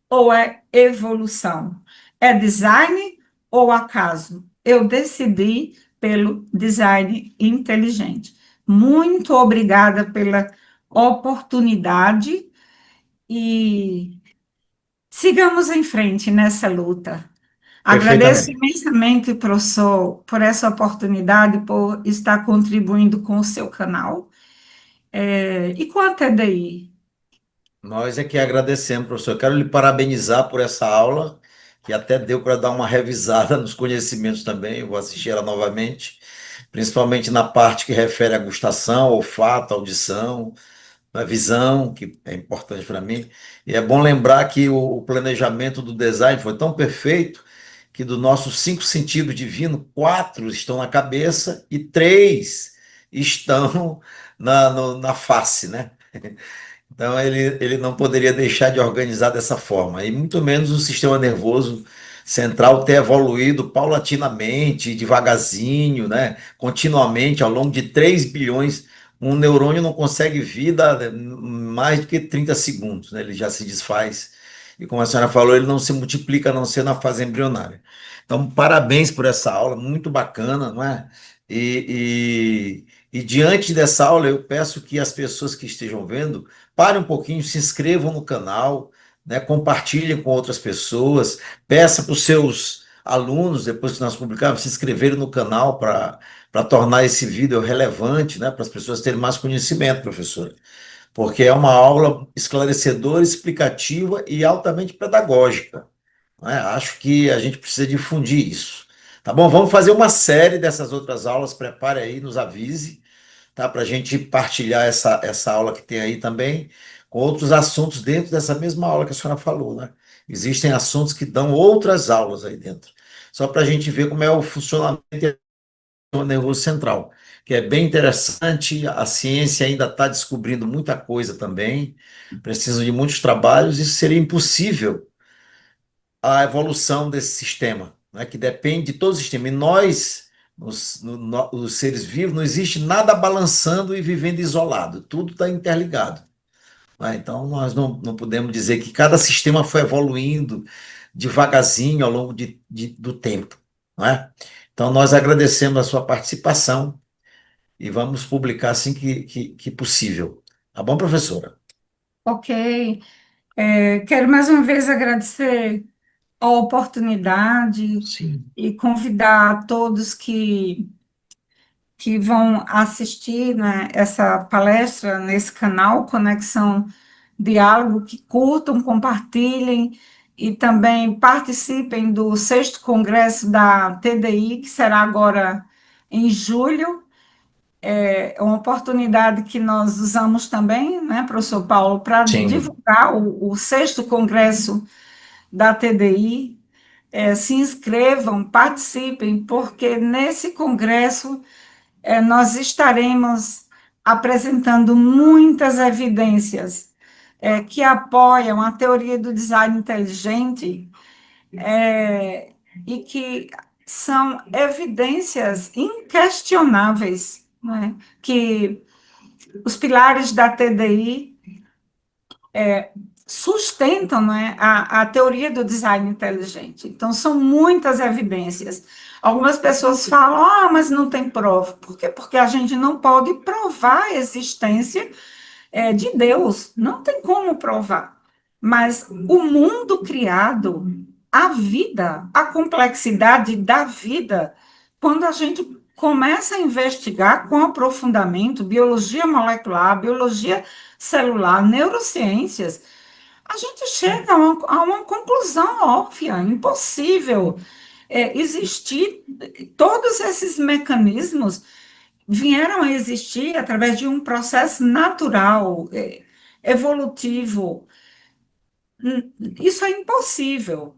[SPEAKER 3] ou é evolução? É design ou acaso? Eu decidi pelo design inteligente. Muito obrigada pela oportunidade e sigamos em frente nessa luta. Agradeço
[SPEAKER 1] Perfeitamente.
[SPEAKER 3] imensamente, professor, por essa oportunidade, por estar contribuindo com o seu canal. E com a TDI?
[SPEAKER 1] Nós é que agradecemos, professor. Eu quero lhe parabenizar por essa aula, que até deu para dar uma revisada nos conhecimentos também. Eu vou assistir ela novamente, principalmente na parte que refere à gustação, olfato, audição, a visão, que é importante para mim. E é bom lembrar que o planejamento do design foi tão perfeito que dos nossos cinco sentidos divinos, quatro estão na cabeça e três estão na face, né? Então, ele não poderia deixar de organizar dessa forma, e muito menos o sistema nervoso central ter evoluído paulatinamente, devagarzinho, né? Continuamente, ao longo de 3 bilhões. Um neurônio não consegue vida mais do que 30 segundos, né? Ele já se desfaz. E como a senhora falou, ele não se multiplica a não ser na fase embrionária. Então, parabéns por essa aula, muito bacana, não é? E diante dessa aula, eu peço que as pessoas que estejam vendo parem um pouquinho, se inscrevam no canal, né? Compartilhem com outras pessoas, peça para os seus alunos, depois que nós publicarmos, se inscreverem no canal para tornar esse vídeo relevante, né? Para as pessoas terem mais conhecimento, professora. Porque é uma aula esclarecedora, explicativa e altamente pedagógica, né? Acho que a gente precisa difundir isso. Tá bom? Vamos fazer uma série dessas outras aulas. Prepare aí, nos avise, tá? Para a gente partilhar essa aula que tem aí também com outros assuntos dentro dessa mesma aula que a senhora falou, né? Existem assuntos que dão outras aulas aí dentro. Só para a gente ver como é o funcionamento do nervoso central, que é bem interessante. A ciência ainda está descobrindo muita coisa também, precisa de muitos trabalhos. Isso seria impossível a evolução desse sistema, né, que depende de todo o sistema. E nós, os seres vivos, não existe nada balançando e vivendo isolado, tudo está interligado, né? Então, nós não podemos dizer que cada sistema foi evoluindo devagarzinho ao longo do tempo, não é? Então, nós agradecemos a sua participação e vamos publicar assim que possível. Tá bom, professora?
[SPEAKER 3] Ok. Quero mais uma vez agradecer a oportunidade
[SPEAKER 1] Sim.
[SPEAKER 3] e convidar todos que vão assistir, né, essa palestra nesse canal Conexão Diálogo, que curtam, compartilhem e também participem do sexto congresso da TDI, que será agora em julho. É uma oportunidade que nós usamos também, né, professor Paulo, para
[SPEAKER 1] Sim.
[SPEAKER 3] divulgar o sexto congresso da TDI. Se inscrevam, participem, porque nesse congresso nós estaremos apresentando muitas evidências que apoiam a teoria do design inteligente, é, e que são evidências inquestionáveis, né, que os pilares da TDI sustentam, né, a teoria do design inteligente. Então, são muitas evidências. Algumas pessoas falam, mas não tem prova. Por quê? Porque a gente não pode provar a existência de Deus, não tem como provar. Mas o mundo criado, a vida, a complexidade da vida, quando a gente começa a investigar com aprofundamento biologia molecular, biologia celular, neurociências, a gente chega a uma conclusão óbvia, impossível existir todos esses mecanismos vieram a existir através de um processo natural, evolutivo. Isso é impossível.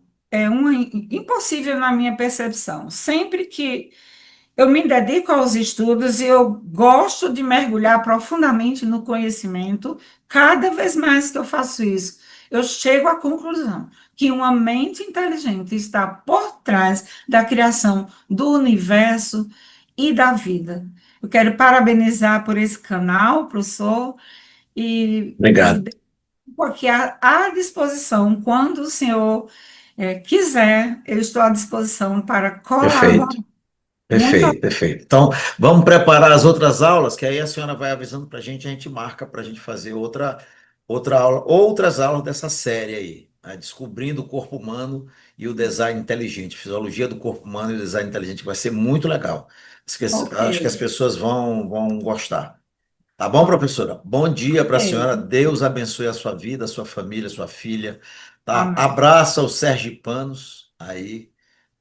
[SPEAKER 3] Impossível na minha percepção. Sempre que eu me dedico aos estudos e eu gosto de mergulhar profundamente no conhecimento, cada vez mais que eu faço isso, eu chego à conclusão que uma mente inteligente está por trás da criação do universo e da vida. Eu quero parabenizar por esse canal, professor, e
[SPEAKER 1] Obrigado.
[SPEAKER 3] fico aqui à disposição. Quando o senhor quiser, eu estou à disposição para colaborar.
[SPEAKER 1] Perfeito.
[SPEAKER 3] Muito
[SPEAKER 1] Perfeito, perfeito. Então, vamos preparar as outras aulas, que aí a senhora vai avisando para a gente marca para a gente fazer outra aula, outras aulas dessa série aí, né? Descobrindo o corpo humano e o design inteligente, fisiologia do corpo humano e o design inteligente, vai ser muito legal.
[SPEAKER 3] ok,
[SPEAKER 1] Acho que as pessoas vão gostar. Tá bom, professora? Bom dia para a senhora.
[SPEAKER 3] ok.
[SPEAKER 1] Deus abençoe a sua vida, a sua família, a sua filha. Tá?
[SPEAKER 3] Amém.
[SPEAKER 1] Abraço aos sergipanos aí,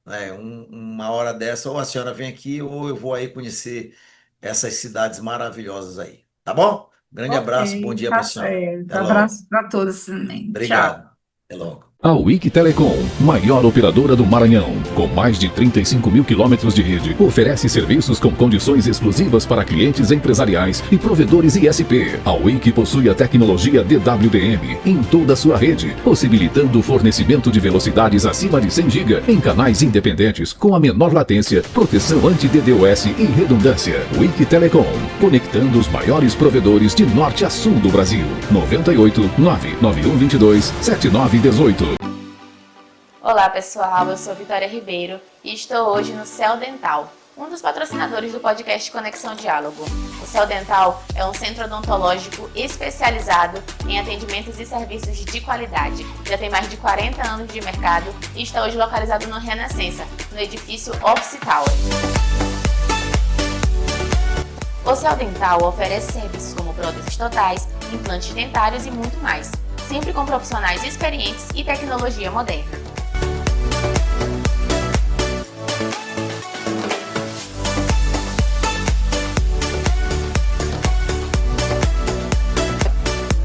[SPEAKER 1] né? Uma hora dessa, ou a senhora vem aqui, ou eu vou aí conhecer essas cidades maravilhosas aí. Tá bom? Grande abraço, bom
[SPEAKER 3] Ok,
[SPEAKER 1] dia
[SPEAKER 3] tá
[SPEAKER 1] para a senhora.
[SPEAKER 3] certo.
[SPEAKER 1] Até logo.
[SPEAKER 3] Abraço para todos também. Tchau.
[SPEAKER 1] Obrigado. Até logo.
[SPEAKER 2] A Wiki Telecom, maior operadora do Maranhão, com mais de 35 mil quilômetros de rede, oferece serviços com condições exclusivas para clientes empresariais e provedores ISP. A Wiki possui a tecnologia DWDM em toda a sua rede, possibilitando o fornecimento de velocidades acima de 100 GB em canais independentes com a menor latência, proteção anti-DDoS e redundância. Wiki Telecom, conectando os maiores provedores de norte a sul do Brasil. 98 99122 7918.
[SPEAKER 5] Olá pessoal, eu sou Vitória Ribeiro e estou hoje no Céu Dental, um dos patrocinadores do podcast Conexão Diálogo. O Céu Dental é um centro odontológico especializado em atendimentos e serviços de qualidade. Já tem mais de 40 anos de mercado e está hoje localizado no Renascença, no edifício Office Tower. O Céu Dental oferece serviços como próteses totais, implantes dentários e muito mais, sempre com profissionais experientes e tecnologia moderna.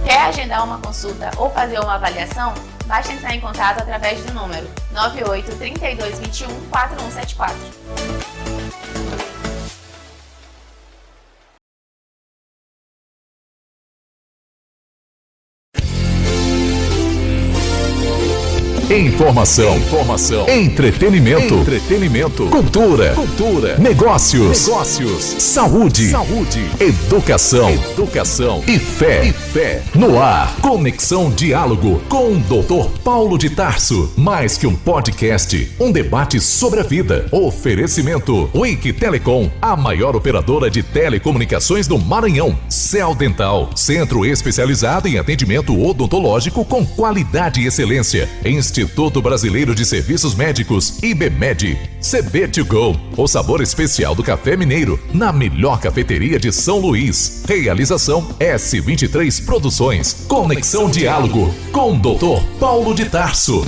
[SPEAKER 5] Quer agendar uma consulta ou fazer uma avaliação? Basta entrar em contato através do número 98 32 21 4174.
[SPEAKER 2] Informação, entretenimento, cultura, negócios, saúde, educação e fé. No ar, Conexão Diálogo com o Dr. Paulo de Tarso. Mais que um podcast, um debate sobre a vida. Oferecimento Wiki Telecom, a maior operadora de telecomunicações do Maranhão. Céu Dental, centro especializado em atendimento odontológico com qualidade e excelência. Instituto Brasileiro de Serviços Médicos, IBMED. CB2Go, o sabor especial do café mineiro, na melhor cafeteria de São Luís. Realização S23 Produções. Conexão Diálogo com o Dr. Paulo de Tarso.